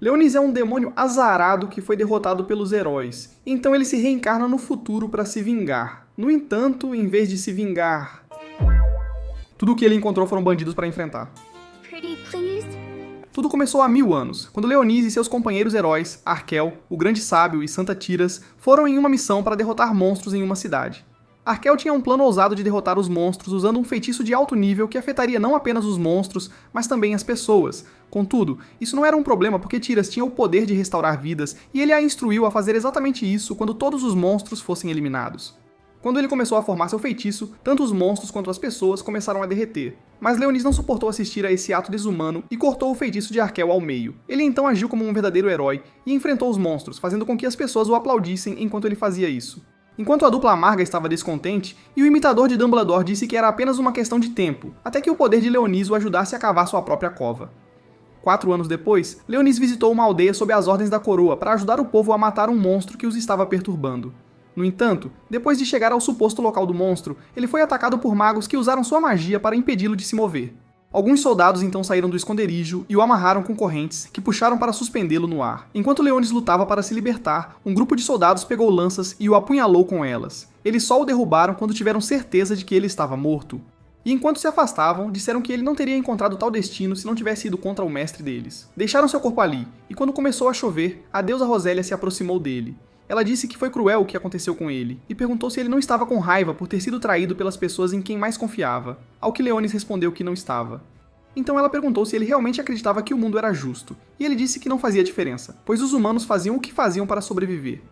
Leonis é um demônio azarado que foi derrotado pelos heróis, então ele se reencarna no futuro para se vingar. No entanto, em vez de se vingar, tudo o que ele encontrou foram bandidos para enfrentar. Pretty please? Tudo começou há 1000 anos, quando Leonis e seus companheiros heróis, Arkel, o Grande Sábio e Santa Tiras, foram em uma missão para derrotar monstros em uma cidade. Arkel tinha um plano ousado de derrotar os monstros usando um feitiço de alto nível que afetaria não apenas os monstros, mas também as pessoas. Contudo, isso não era um problema porque Tiras tinha o poder de restaurar vidas e ele a instruiu a fazer exatamente isso quando todos os monstros fossem eliminados. Quando ele começou a formar seu feitiço, tanto os monstros quanto as pessoas começaram a derreter. Mas Leonis não suportou assistir a esse ato desumano e cortou o feitiço de Arkel ao meio. Ele então agiu como um verdadeiro herói e enfrentou os monstros, fazendo com que as pessoas o aplaudissem enquanto ele fazia isso. Enquanto a dupla amarga estava descontente, e o imitador de Dumbledore disse que era apenas uma questão de tempo, até que o poder de Leonis o ajudasse a cavar sua própria cova. 4 anos depois, Leonis visitou uma aldeia sob as ordens da coroa para ajudar o povo a matar um monstro que os estava perturbando. No entanto, depois de chegar ao suposto local do monstro, ele foi atacado por magos que usaram sua magia para impedi-lo de se mover. Alguns soldados então saíram do esconderijo e o amarraram com correntes, que puxaram para suspendê-lo no ar. Enquanto Leonis lutava para se libertar, um grupo de soldados pegou lanças e o apunhalou com elas. Eles só o derrubaram quando tiveram certeza de que ele estava morto. E enquanto se afastavam, disseram que ele não teria encontrado tal destino se não tivesse ido contra o mestre deles. Deixaram seu corpo ali, e quando começou a chover, a deusa Rosélia se aproximou dele. Ela disse que foi cruel o que aconteceu com ele, e perguntou se ele não estava com raiva por ter sido traído pelas pessoas em quem mais confiava, ao que Leonis respondeu que não estava. Então ela perguntou se ele realmente acreditava que o mundo era justo, e ele disse que não fazia diferença, pois os humanos faziam o que faziam para sobreviver.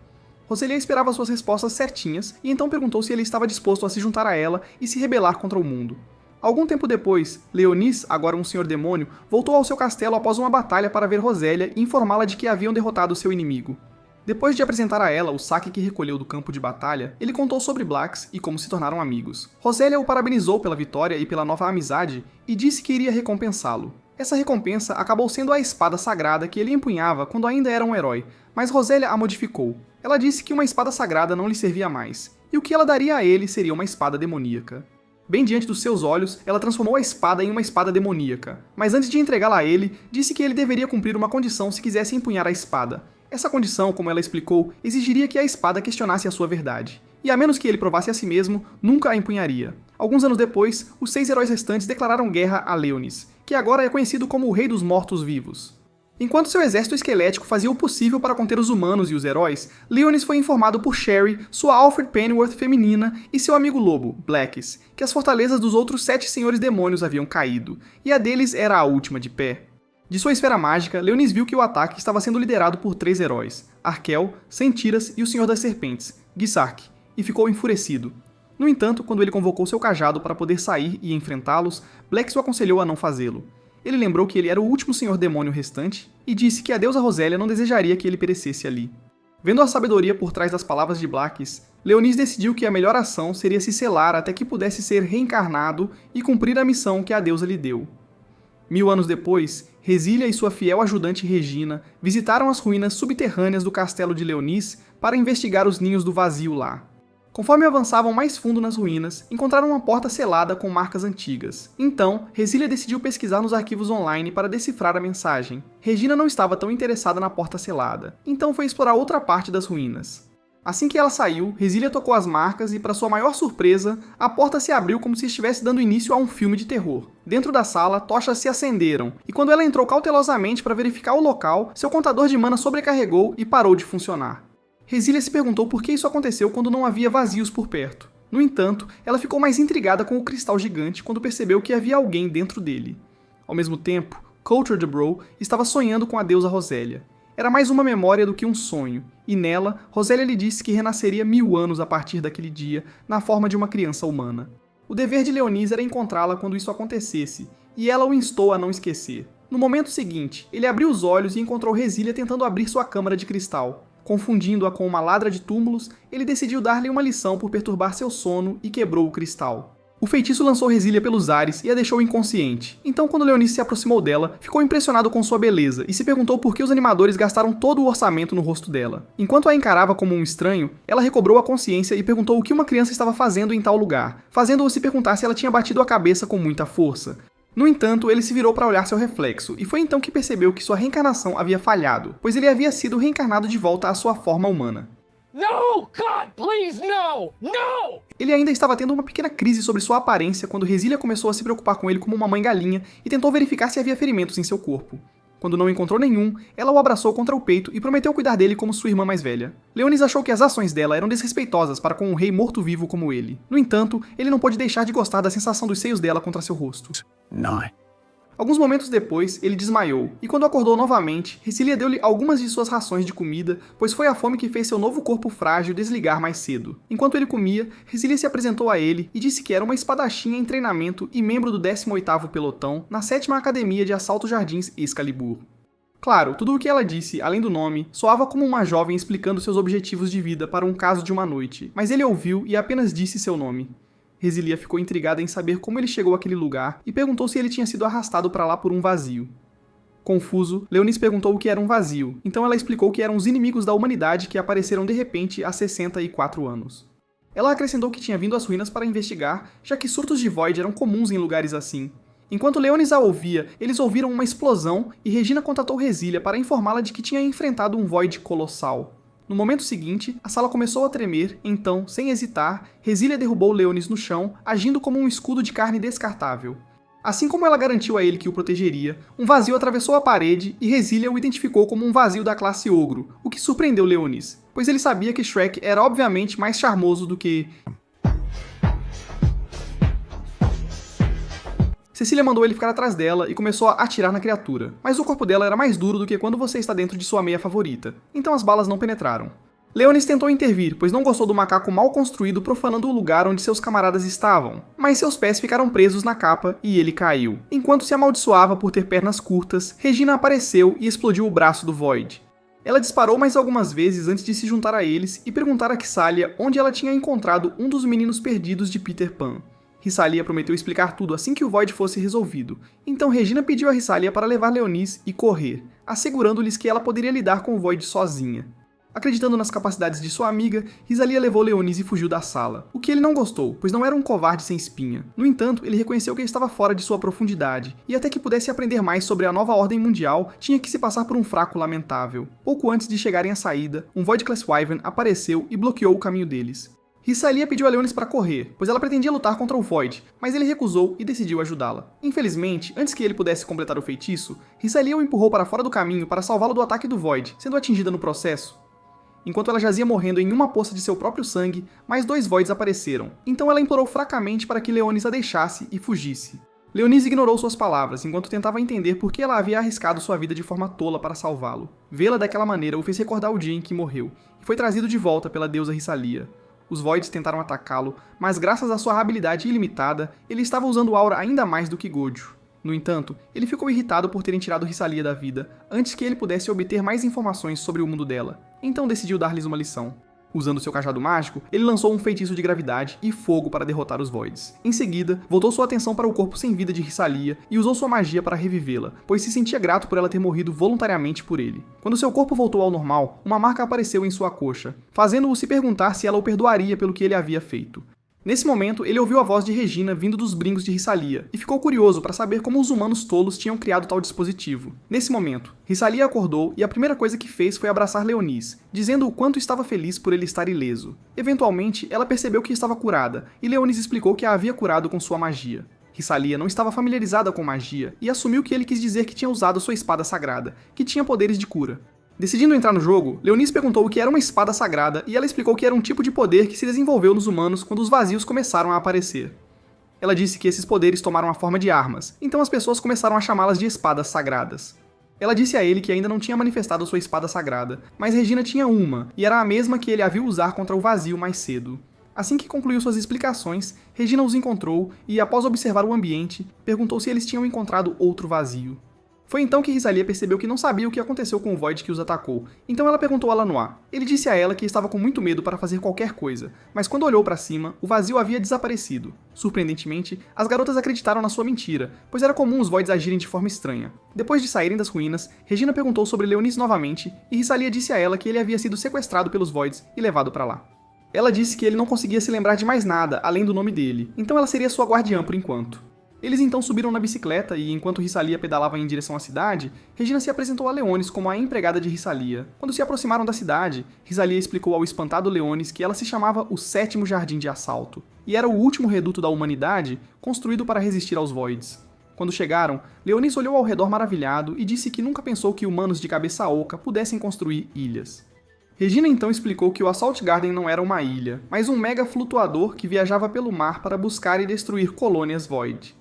Rosélia esperava suas respostas certinhas, e então perguntou se ele estava disposto a se juntar a ela e se rebelar contra o mundo. Algum tempo depois, Leonis, agora um senhor demônio, voltou ao seu castelo após uma batalha para ver Rosélia e informá-la de que haviam derrotado seu inimigo. Depois de apresentar a ela o saque que recolheu do campo de batalha, ele contou sobre Blacks e como se tornaram amigos. Rosélia o parabenizou pela vitória e pela nova amizade e disse que iria recompensá-lo. Essa recompensa acabou sendo a espada sagrada que ele empunhava quando ainda era um herói, mas Rosélia a modificou. Ela disse que uma espada sagrada não lhe servia mais, e o que ela daria a ele seria uma espada demoníaca. Bem diante dos seus olhos, ela transformou a espada em uma espada demoníaca, mas antes de entregá-la a ele, disse que ele deveria cumprir uma condição se quisesse empunhar a espada. Essa condição, como ela explicou, exigiria que a espada questionasse a sua verdade, e a menos que ele provasse a si mesmo, nunca a empunharia. Alguns anos depois, os 6 heróis restantes declararam guerra a Leonis, que agora é conhecido como o Rei dos Mortos-Vivos. Enquanto seu exército esquelético fazia o possível para conter os humanos e os heróis, Leonis foi informado por Sherry, sua Alfred Pennyworth feminina e seu amigo lobo, Blacks, que as fortalezas dos outros 7 senhores demônios haviam caído, e a deles era a última de pé. De sua esfera mágica, Leonis viu que o ataque estava sendo liderado por 3 heróis, Arkel, Sentiras e o Senhor das Serpentes, Githark, e ficou enfurecido. No entanto, quando ele convocou seu cajado para poder sair e enfrentá-los, Blacks o aconselhou a não fazê-lo. Ele lembrou que ele era o último senhor demônio restante e disse que a deusa Rosélia não desejaria que ele perecesse ali. Vendo a sabedoria por trás das palavras de Blacks, Leonis decidiu que a melhor ação seria se selar até que pudesse ser reencarnado e cumprir a missão que a deusa lhe deu. 1000 anos depois, Resília e sua fiel ajudante Regina visitaram as ruínas subterrâneas do castelo de Leonis para investigar os ninhos do vazio lá. Conforme avançavam mais fundo nas ruínas, encontraram uma porta selada com marcas antigas. Então, Resília decidiu pesquisar nos arquivos online para decifrar a mensagem. Regina não estava tão interessada na porta selada, então foi explorar outra parte das ruínas. Assim que ela saiu, Resília tocou as marcas e, para sua maior surpresa, a porta se abriu como se estivesse dando início a um filme de terror. Dentro da sala, tochas se acenderam, e quando ela entrou cautelosamente para verificar o local, seu contador de mana sobrecarregou e parou de funcionar. Resília se perguntou por que isso aconteceu quando não havia vazios por perto. No entanto, ela ficou mais intrigada com o cristal gigante quando percebeu que havia alguém dentro dele. Ao mesmo tempo, Coulter the Bro estava sonhando com a deusa Rosélia. Era mais uma memória do que um sonho, e nela, Rosélia lhe disse que renasceria 1000 anos a partir daquele dia, na forma de uma criança humana. O dever de Leonis era encontrá-la quando isso acontecesse, e ela o instou a não esquecer. No momento seguinte, ele abriu os olhos e encontrou Resília tentando abrir sua câmara de cristal. Confundindo-a com uma ladra de túmulos, ele decidiu dar-lhe uma lição por perturbar seu sono e quebrou o cristal. O feitiço lançou Resília pelos ares e a deixou inconsciente. Então, quando Leonis se aproximou dela, ficou impressionado com sua beleza e se perguntou por que os animadores gastaram todo o orçamento no rosto dela. Enquanto a encarava como um estranho, ela recobrou a consciência e perguntou o que uma criança estava fazendo em tal lugar, fazendo-o se perguntar se ela tinha batido a cabeça com muita força. No entanto, ele se virou para olhar seu reflexo, e foi então que percebeu que sua reencarnação havia falhado, pois ele havia sido reencarnado de volta à sua forma humana. No! God, please, no! No! Ele ainda estava tendo uma pequena crise sobre sua aparência quando Resília começou a se preocupar com ele como uma mãe galinha e tentou verificar se havia ferimentos em seu corpo. Quando não encontrou nenhum, ela o abraçou contra o peito e prometeu cuidar dele como sua irmã mais velha. Leonis achou que as ações dela eram desrespeitosas para com um rei morto-vivo como ele. No entanto, ele não pôde deixar de gostar da sensação dos seios dela contra seu rosto. Não. Alguns momentos depois, ele desmaiou, e quando acordou novamente, Resília deu-lhe algumas de suas rações de comida, pois foi a fome que fez seu novo corpo frágil desligar mais cedo. Enquanto ele comia, Resília se apresentou a ele e disse que era uma espadachinha em treinamento e membro do 18º Pelotão na 7ª Academia de Assalto Jardins Excalibur. Claro, tudo o que ela disse, além do nome, soava como uma jovem explicando seus objetivos de vida para um caso de uma noite, mas ele ouviu e apenas disse seu nome. Resília ficou intrigada em saber como ele chegou àquele lugar e perguntou se ele tinha sido arrastado para lá por um vazio. Confuso, Leonis perguntou o que era um vazio, então ela explicou que eram os inimigos da humanidade que apareceram de repente há 64 anos. Ela acrescentou que tinha vindo às ruínas para investigar, já que surtos de Void eram comuns em lugares assim. Enquanto Leonis a ouvia, eles ouviram uma explosão e Regina contatou Resília para informá-la de que tinha enfrentado um Void colossal. No momento seguinte, a sala começou a tremer, então, sem hesitar, Resília derrubou Leonis no chão, agindo como um escudo de carne descartável. Assim como ela garantiu a ele que o protegeria, um vazio atravessou a parede e Resília o identificou como um vazio da classe Ogro, o que surpreendeu Leonis, pois ele sabia que Shrek era obviamente mais charmoso do que... Cecília mandou ele ficar atrás dela e começou a atirar na criatura, mas o corpo dela era mais duro do que quando você está dentro de sua meia favorita, então as balas não penetraram. Leonis tentou intervir, pois não gostou do macaco mal construído profanando o lugar onde seus camaradas estavam, mas seus pés ficaram presos na capa e ele caiu. Enquanto se amaldiçoava por ter pernas curtas, Regina apareceu e explodiu o braço do Void. Ela disparou mais algumas vezes antes de se juntar a eles e perguntar a Kissalia onde ela tinha encontrado um dos meninos perdidos de Peter Pan. Hissalia prometeu explicar tudo assim que o Void fosse resolvido, então Regina pediu a Hissalia para levar Leonis e correr, assegurando-lhes que ela poderia lidar com o Void sozinha. Acreditando nas capacidades de sua amiga, Hissalia levou Leonis e fugiu da sala, o que ele não gostou, pois não era um covarde sem espinha. No entanto, ele reconheceu que estava fora de sua profundidade, e até que pudesse aprender mais sobre a nova ordem mundial, tinha que se passar por um fraco lamentável. Pouco antes de chegarem à saída, um Void Class Wyvern apareceu e bloqueou o caminho deles. Hissalia pediu a Leonis para correr, pois ela pretendia lutar contra o Void, mas ele recusou e decidiu ajudá-la. Infelizmente, antes que ele pudesse completar o feitiço, Hissalia o empurrou para fora do caminho para salvá-lo do ataque do Void, sendo atingida no processo. Enquanto ela jazia morrendo em uma poça de seu próprio sangue, mais 2 Voids apareceram, então ela implorou fracamente para que Leonis a deixasse e fugisse. Leonis ignorou suas palavras, enquanto tentava entender por que ela havia arriscado sua vida de forma tola para salvá-lo. Vê-la daquela maneira o fez recordar o dia em que morreu, e foi trazido de volta pela deusa Hissalia. Os Voids tentaram atacá-lo, mas graças à sua habilidade ilimitada, ele estava usando aura ainda mais do que Gojo. No entanto, ele ficou irritado por terem tirado Hissalia da vida, antes que ele pudesse obter mais informações sobre o mundo dela, então decidiu dar-lhes uma lição. Usando seu cajado mágico, ele lançou um feitiço de gravidade e fogo para derrotar os Voids. Em seguida, voltou sua atenção para o corpo sem vida de Hissalia e usou sua magia para revivê-la, pois se sentia grato por ela ter morrido voluntariamente por ele. Quando seu corpo voltou ao normal, uma marca apareceu em sua coxa, fazendo-o se perguntar se ela o perdoaria pelo que ele havia feito. Nesse momento, ele ouviu a voz de Regina vindo dos brincos de Hissalia, e ficou curioso para saber como os humanos tolos tinham criado tal dispositivo. Nesse momento, Hissalia acordou e a primeira coisa que fez foi abraçar Leonis, dizendo o quanto estava feliz por ele estar ileso. Eventualmente, ela percebeu que estava curada, e Leonis explicou que a havia curado com sua magia. Hissalia não estava familiarizada com magia, e assumiu que ele quis dizer que tinha usado sua espada sagrada, que tinha poderes de cura. Decidindo entrar no jogo, Leonis perguntou o que era uma espada sagrada e ela explicou que era um tipo de poder que se desenvolveu nos humanos quando os vazios começaram a aparecer. Ela disse que esses poderes tomaram a forma de armas, então as pessoas começaram a chamá-las de espadas sagradas. Ela disse a ele que ainda não tinha manifestado sua espada sagrada, mas Regina tinha uma, e era a mesma que ele a viu usar contra o vazio mais cedo. Assim que concluiu suas explicações, Regina os encontrou e, após observar o ambiente, perguntou se eles tinham encontrado outro vazio. Foi então que Hissalia percebeu que não sabia o que aconteceu com o Void que os atacou, então ela perguntou a Lanois. Ele disse a ela que estava com muito medo para fazer qualquer coisa, mas quando olhou para cima, o vazio havia desaparecido. Surpreendentemente, as garotas acreditaram na sua mentira, pois era comum os Voids agirem de forma estranha. Depois de saírem das ruínas, Regina perguntou sobre Leonis novamente, e Hissalia disse a ela que ele havia sido sequestrado pelos Voids e levado para lá. Ela disse que ele não conseguia se lembrar de mais nada, além do nome dele, então ela seria sua guardiã por enquanto. Eles então subiram na bicicleta e, enquanto Rissalia pedalava em direção à cidade, Regina se apresentou a Leonis como a empregada de Rissalia. Quando se aproximaram da cidade, Rissalia explicou ao espantado Leonis que ela se chamava o Sétimo Jardim de Assalto, e era o último reduto da humanidade construído para resistir aos Voids. Quando chegaram, Leonis olhou ao redor maravilhado e disse que nunca pensou que humanos de cabeça oca pudessem construir ilhas. Regina então explicou que o Assault Garden não era uma ilha, mas um mega flutuador que viajava pelo mar para buscar e destruir colônias Void.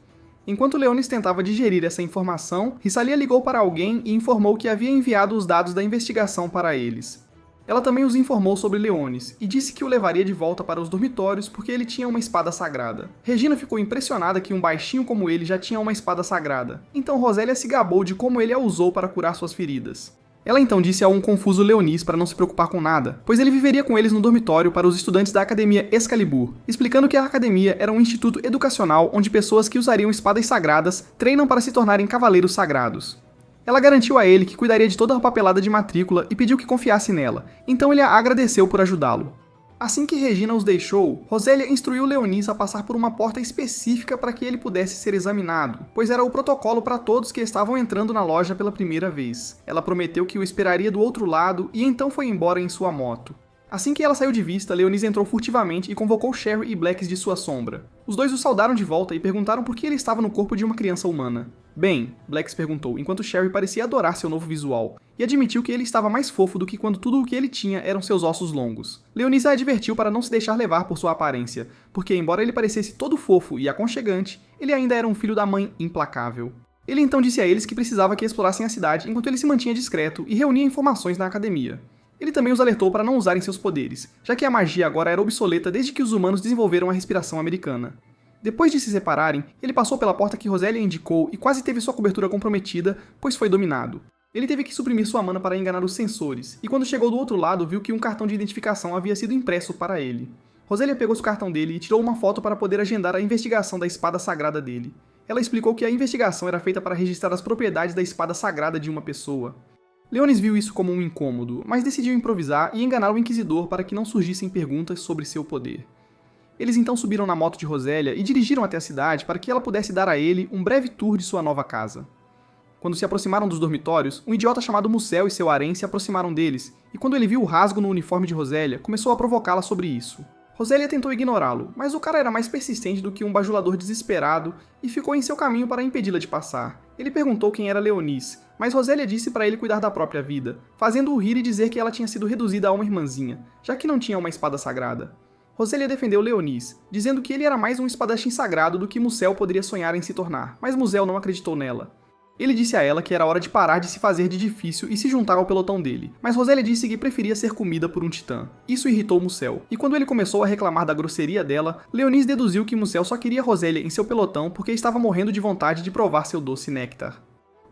Enquanto Leonis tentava digerir essa informação, Rissalia ligou para alguém e informou que havia enviado os dados da investigação para eles. Ela também os informou sobre Leonis, e disse que o levaria de volta para os dormitórios porque ele tinha uma espada sagrada. Regina ficou impressionada que um baixinho como ele já tinha uma espada sagrada, então Rosélia se gabou de como ele a usou para curar suas feridas. Ela então disse a um confuso Leonis para não se preocupar com nada, pois ele viveria com eles no dormitório para os estudantes da Academia Excalibur, explicando que a Academia era um instituto educacional onde pessoas que usariam espadas sagradas treinam para se tornarem cavaleiros sagrados. Ela garantiu a ele que cuidaria de toda a papelada de matrícula e pediu que confiasse nela, então ele a agradeceu por ajudá-lo. Assim que Regina os deixou, Rosélia instruiu Leonis a passar por uma porta específica para que ele pudesse ser examinado, pois era o protocolo para todos que estavam entrando na loja pela primeira vez. Ela prometeu que o esperaria do outro lado e então foi embora em sua moto. Assim que ela saiu de vista, Leonis entrou furtivamente e convocou Sherry e Blacks de sua sombra. Os dois o saudaram de volta e perguntaram por que ele estava no corpo de uma criança humana. Bem, Blacks perguntou, enquanto Sherry parecia adorar seu novo visual, e admitiu que ele estava mais fofo do que quando tudo o que ele tinha eram seus ossos longos. Leonis a advertiu para não se deixar levar por sua aparência, porque embora ele parecesse todo fofo e aconchegante, ele ainda era um filho da mãe implacável. Ele então disse a eles que precisava que explorassem a cidade enquanto ele se mantinha discreto e reunia informações na academia. Ele também os alertou para não usarem seus poderes, já que a magia agora era obsoleta desde que os humanos desenvolveram a respiração americana. Depois de se separarem, ele passou pela porta que Rosélia indicou e quase teve sua cobertura comprometida, pois foi dominado. Ele teve que suprimir sua mana para enganar os sensores, e quando chegou do outro lado viu que um cartão de identificação havia sido impresso para ele. Rosélia pegou o cartão dele e tirou uma foto para poder agendar a investigação da espada sagrada dele. Ela explicou que a investigação era feita para registrar as propriedades da espada sagrada de uma pessoa. Leonis viu isso como um incômodo, mas decidiu improvisar e enganar o Inquisidor para que não surgissem perguntas sobre seu poder. Eles então subiram na moto de Rosélia e dirigiram até a cidade para que ela pudesse dar a ele um breve tour de sua nova casa. Quando se aproximaram dos dormitórios, um idiota chamado Mucel e seu harém se aproximaram deles, e quando ele viu o rasgo no uniforme de Rosélia, começou a provocá-la sobre isso. Rosélia tentou ignorá-lo, mas o cara era mais persistente do que um bajulador desesperado e ficou em seu caminho para impedi-la de passar. Ele perguntou quem era Leonis, mas Rosélia disse para ele cuidar da própria vida, fazendo-o rir e dizer que ela tinha sido reduzida a uma irmãzinha, já que não tinha uma espada sagrada. Rosélia defendeu Leonis, dizendo que ele era mais um espadachim sagrado do que Mucel poderia sonhar em se tornar, mas Mucel não acreditou nela. Ele disse a ela que era hora de parar de se fazer de difícil e se juntar ao pelotão dele, mas Rosélia disse que preferia ser comida por um titã. Isso irritou Mucel, e quando ele começou a reclamar da grosseria dela, Leonis deduziu que Mucel só queria Rosélia em seu pelotão porque estava morrendo de vontade de provar seu doce néctar.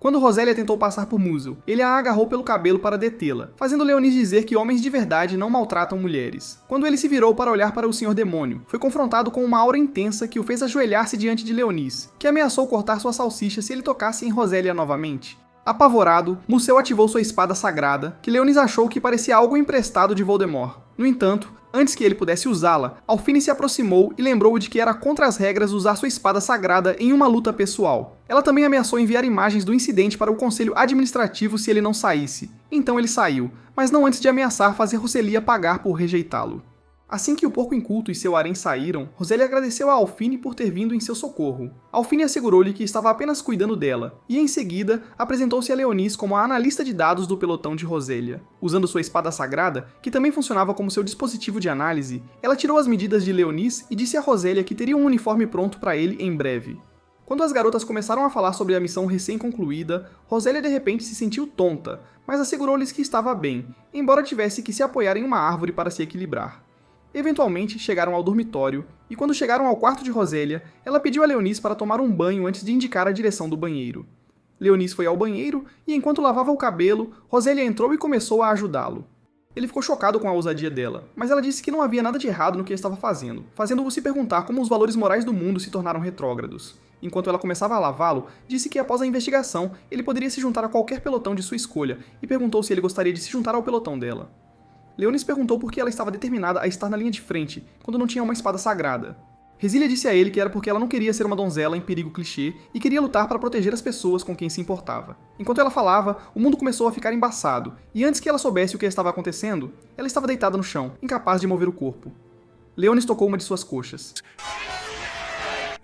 Quando Rosélia tentou passar por Musil, ele a agarrou pelo cabelo para detê-la, fazendo Leonis dizer que homens de verdade não maltratam mulheres. Quando ele se virou para olhar para o Senhor Demônio, foi confrontado com uma aura intensa que o fez ajoelhar-se diante de Leonis, que ameaçou cortar sua salsicha se ele tocasse em Rosélia novamente. Apavorado, Mucel ativou sua espada sagrada, que Leonis achou que parecia algo emprestado de Voldemort. No entanto, antes que ele pudesse usá-la, Alphine se aproximou e lembrou-o de que era contra as regras usar sua espada sagrada em uma luta pessoal. Ela também ameaçou enviar imagens do incidente para o conselho administrativo se ele não saísse. Então ele saiu, mas não antes de ameaçar fazer Roselia pagar por rejeitá-lo. Assim que o porco inculto e seu harém saíram, Rosélia agradeceu a Alphine por ter vindo em seu socorro. Alphine assegurou-lhe que estava apenas cuidando dela, e em seguida apresentou-se a Leonis como a analista de dados do pelotão de Rosélia. Usando sua espada sagrada, que também funcionava como seu dispositivo de análise, ela tirou as medidas de Leonis e disse a Rosélia que teria um uniforme pronto para ele em breve. Quando as garotas começaram a falar sobre a missão recém-concluída, Rosélia de repente se sentiu tonta, mas assegurou-lhes que estava bem, embora tivesse que se apoiar em uma árvore para se equilibrar. Eventualmente, chegaram ao dormitório, e quando chegaram ao quarto de Rosélia, ela pediu a Leonis para tomar um banho antes de indicar a direção do banheiro. Leonis foi ao banheiro, e enquanto lavava o cabelo, Rosélia entrou e começou a ajudá-lo. Ele ficou chocado com a ousadia dela, mas ela disse que não havia nada de errado no que estava fazendo, fazendo-o se perguntar como os valores morais do mundo se tornaram retrógrados. Enquanto ela começava a lavá-lo, disse que após a investigação, ele poderia se juntar a qualquer pelotão de sua escolha, e perguntou se ele gostaria de se juntar ao pelotão dela. Leonis perguntou por que ela estava determinada a estar na linha de frente, quando não tinha uma espada sagrada. Resília disse a ele que era porque ela não queria ser uma donzela em perigo clichê e queria lutar para proteger as pessoas com quem se importava. Enquanto ela falava, o mundo começou a ficar embaçado, e antes que ela soubesse o que estava acontecendo, ela estava deitada no chão, incapaz de mover o corpo. Leonis tocou uma de suas coxas.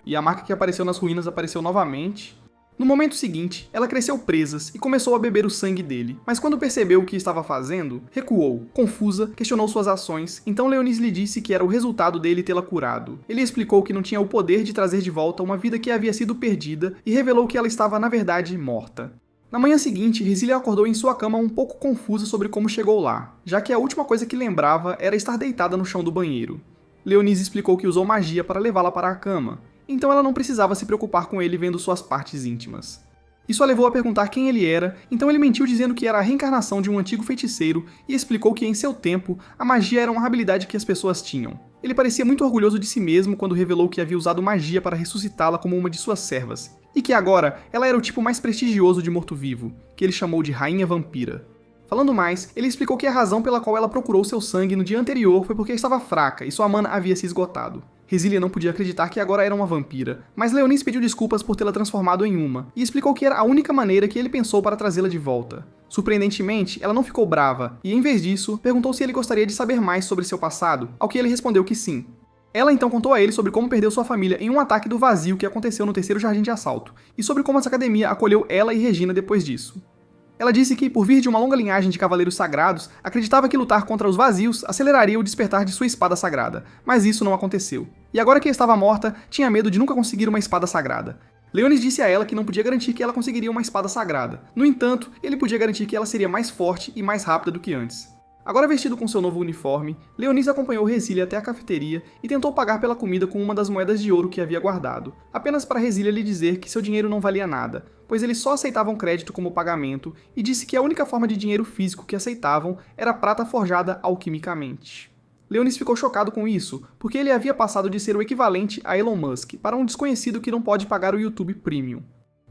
E a marca que apareceu nas ruínas apareceu novamente. No momento seguinte, ela cresceu presas e começou a beber o sangue dele, mas quando percebeu o que estava fazendo, recuou. Confusa, questionou suas ações, então Leonis lhe disse que era o resultado dele tê-la curado. Ele explicou que não tinha o poder de trazer de volta uma vida que havia sido perdida e revelou que ela estava, na verdade, morta. Na manhã seguinte, Resília acordou em sua cama um pouco confusa sobre como chegou lá, já que a última coisa que lembrava era estar deitada no chão do banheiro. Leonis explicou que usou magia para levá-la para a cama, então ela não precisava se preocupar com ele vendo suas partes íntimas. Isso a levou a perguntar quem ele era, então ele mentiu dizendo que era a reencarnação de um antigo feiticeiro e explicou que em seu tempo, a magia era uma habilidade que as pessoas tinham. Ele parecia muito orgulhoso de si mesmo quando revelou que havia usado magia para ressuscitá-la como uma de suas servas, e que agora ela era o tipo mais prestigioso de morto-vivo, que ele chamou de Rainha Vampira. Falando mais, ele explicou que a razão pela qual ela procurou seu sangue no dia anterior foi porque estava fraca e sua mana havia se esgotado. Resília não podia acreditar que agora era uma vampira, mas Leonis pediu desculpas por tê-la transformado em uma, e explicou que era a única maneira que ele pensou para trazê-la de volta. Surpreendentemente, ela não ficou brava, e em vez disso, perguntou se ele gostaria de saber mais sobre seu passado, ao que ele respondeu que sim. Ela então contou a ele sobre como perdeu sua família em um ataque do vazio que aconteceu no 3º jardim de assalto, e sobre como essa academia acolheu ela e Regina depois disso. Ela disse que, por vir de uma longa linhagem de cavaleiros sagrados, acreditava que lutar contra os vazios aceleraria o despertar de sua espada sagrada, mas isso não aconteceu. E agora que estava morta, tinha medo de nunca conseguir uma espada sagrada. Leonis disse a ela que não podia garantir que ela conseguiria uma espada sagrada. No entanto, ele podia garantir que ela seria mais forte e mais rápida do que antes. Agora vestido com seu novo uniforme, Leonis acompanhou Resília até a cafeteria e tentou pagar pela comida com uma das moedas de ouro que havia guardado, apenas para Resília lhe dizer que seu dinheiro não valia nada, pois eles só aceitavam crédito como pagamento, e disse que a única forma de dinheiro físico que aceitavam era prata forjada alquimicamente. Leonis ficou chocado com isso, porque ele havia passado de ser o equivalente a Elon Musk para um desconhecido que não pode pagar o YouTube Premium.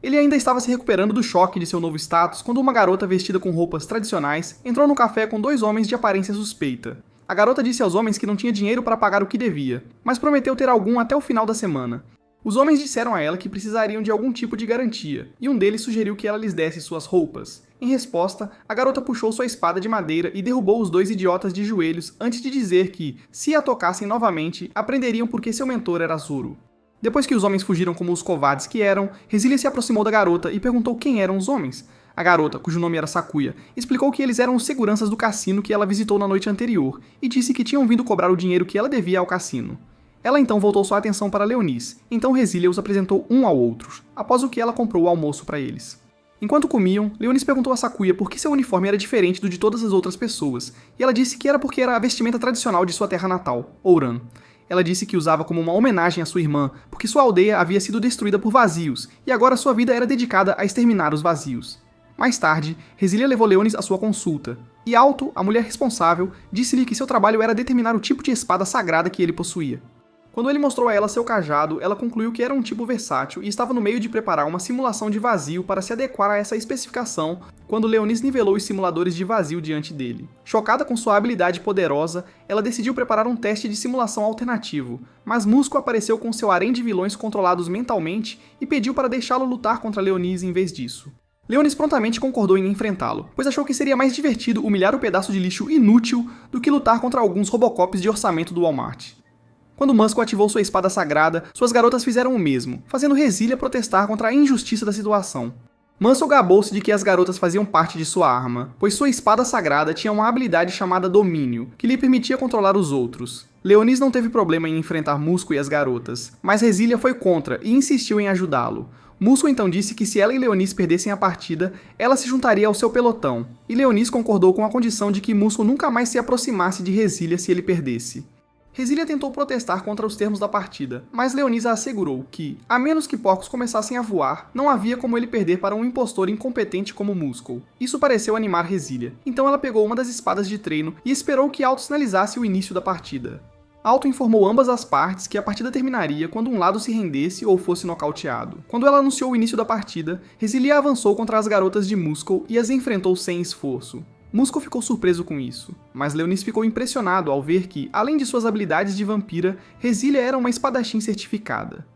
Ele ainda estava se recuperando do choque de seu novo status quando uma garota vestida com roupas tradicionais entrou no café com 2 homens de aparência suspeita. A garota disse aos homens que não tinha dinheiro para pagar o que devia, mas prometeu ter algum até o final da semana. Os homens disseram a ela que precisariam de algum tipo de garantia, e um deles sugeriu que ela lhes desse suas roupas. Em resposta, a garota puxou sua espada de madeira e derrubou os 2 idiotas de joelhos antes de dizer que, se a tocassem novamente, aprenderiam porque seu mentor era Zoro. Depois que os homens fugiram como os covardes que eram, Resília se aproximou da garota e perguntou quem eram os homens. A garota, cujo nome era Sakuya, explicou que eles eram os seguranças do cassino que ela visitou na noite anterior e disse que tinham vindo cobrar o dinheiro que ela devia ao cassino. Ela então voltou sua atenção para Leonis, então Resília os apresentou um ao outro, após o que ela comprou o almoço para eles. Enquanto comiam, Leonis perguntou a Sakuya por que seu uniforme era diferente do de todas as outras pessoas, e ela disse que era porque era a vestimenta tradicional de sua terra natal, Ouran. Ela disse que usava como uma homenagem à sua irmã, porque sua aldeia havia sido destruída por vazios, e agora sua vida era dedicada a exterminar os vazios. Mais tarde, Resília levou Leonis à sua consulta, e Alto, a mulher responsável, disse-lhe que seu trabalho era determinar o tipo de espada sagrada que ele possuía. Quando ele mostrou a ela seu cajado, ela concluiu que era um tipo versátil e estava no meio de preparar uma simulação de vazio para se adequar a essa especificação quando Leonis nivelou os simuladores de vazio diante dele. Chocada com sua habilidade poderosa, ela decidiu preparar um teste de simulação alternativo, mas Musco apareceu com seu harém de vilões controlados mentalmente e pediu para deixá-lo lutar contra Leonis em vez disso. Leonis prontamente concordou em enfrentá-lo, pois achou que seria mais divertido humilhar o pedaço de lixo inútil do que lutar contra alguns Robocops de orçamento do Walmart. Quando Musco ativou sua espada sagrada, suas garotas fizeram o mesmo, fazendo Resília protestar contra a injustiça da situação. Muscle gabou-se de que as garotas faziam parte de sua arma, pois sua espada sagrada tinha uma habilidade chamada Domínio, que lhe permitia controlar os outros. Leonis não teve problema em enfrentar Musco e as garotas, mas Resília foi contra e insistiu em ajudá-lo. Musco então disse que se ela e Leonis perdessem a partida, ela se juntaria ao seu pelotão, e Leonis concordou com a condição de que Musco nunca mais se aproximasse de Resília se ele perdesse. Resília tentou protestar contra os termos da partida, mas Leonis a assegurou que, a menos que porcos começassem a voar, não havia como ele perder para um impostor incompetente como Muscle. Isso pareceu animar Resília, então ela pegou uma das espadas de treino e esperou que Alto sinalizasse o início da partida. Alto informou ambas as partes que a partida terminaria quando um lado se rendesse ou fosse nocauteado. Quando ela anunciou o início da partida, Resília avançou contra as garotas de Muscle e as enfrentou sem esforço. Musco ficou surpreso com isso, mas Leonis ficou impressionado ao ver que, além de suas habilidades de vampira, Resília era uma espadachim certificada.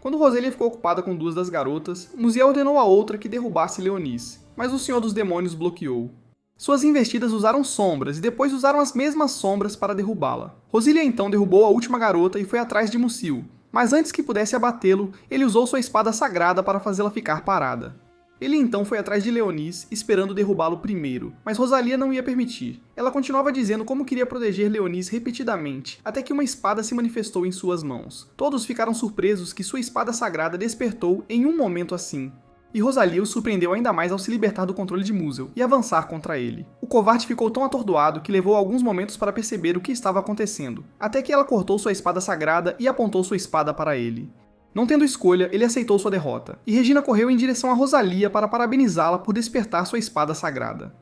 Quando Roselia ficou ocupada com duas das garotas, Musiel ordenou a outra que derrubasse Leonis, mas o Senhor dos Demônios bloqueou. Suas investidas usaram sombras e depois usaram as mesmas sombras para derrubá-la. Roselia então derrubou a última garota e foi atrás de Musil, mas antes que pudesse abatê-lo, ele usou sua espada sagrada para fazê-la ficar parada. Ele então foi atrás de Leonis, esperando derrubá-lo primeiro, mas Rosalia não ia permitir. Ela continuava dizendo como queria proteger Leonis repetidamente, até que uma espada se manifestou em suas mãos. Todos ficaram surpresos que sua espada sagrada despertou em um momento assim. E Rosalia o surpreendeu ainda mais ao se libertar do controle de Musel e avançar contra ele. O covarde ficou tão atordoado que levou alguns momentos para perceber o que estava acontecendo, até que ela cortou sua espada sagrada e apontou sua espada para ele. Não tendo escolha, ele aceitou sua derrota, e Regina correu em direção a Rosalia para parabenizá-la por despertar sua espada sagrada.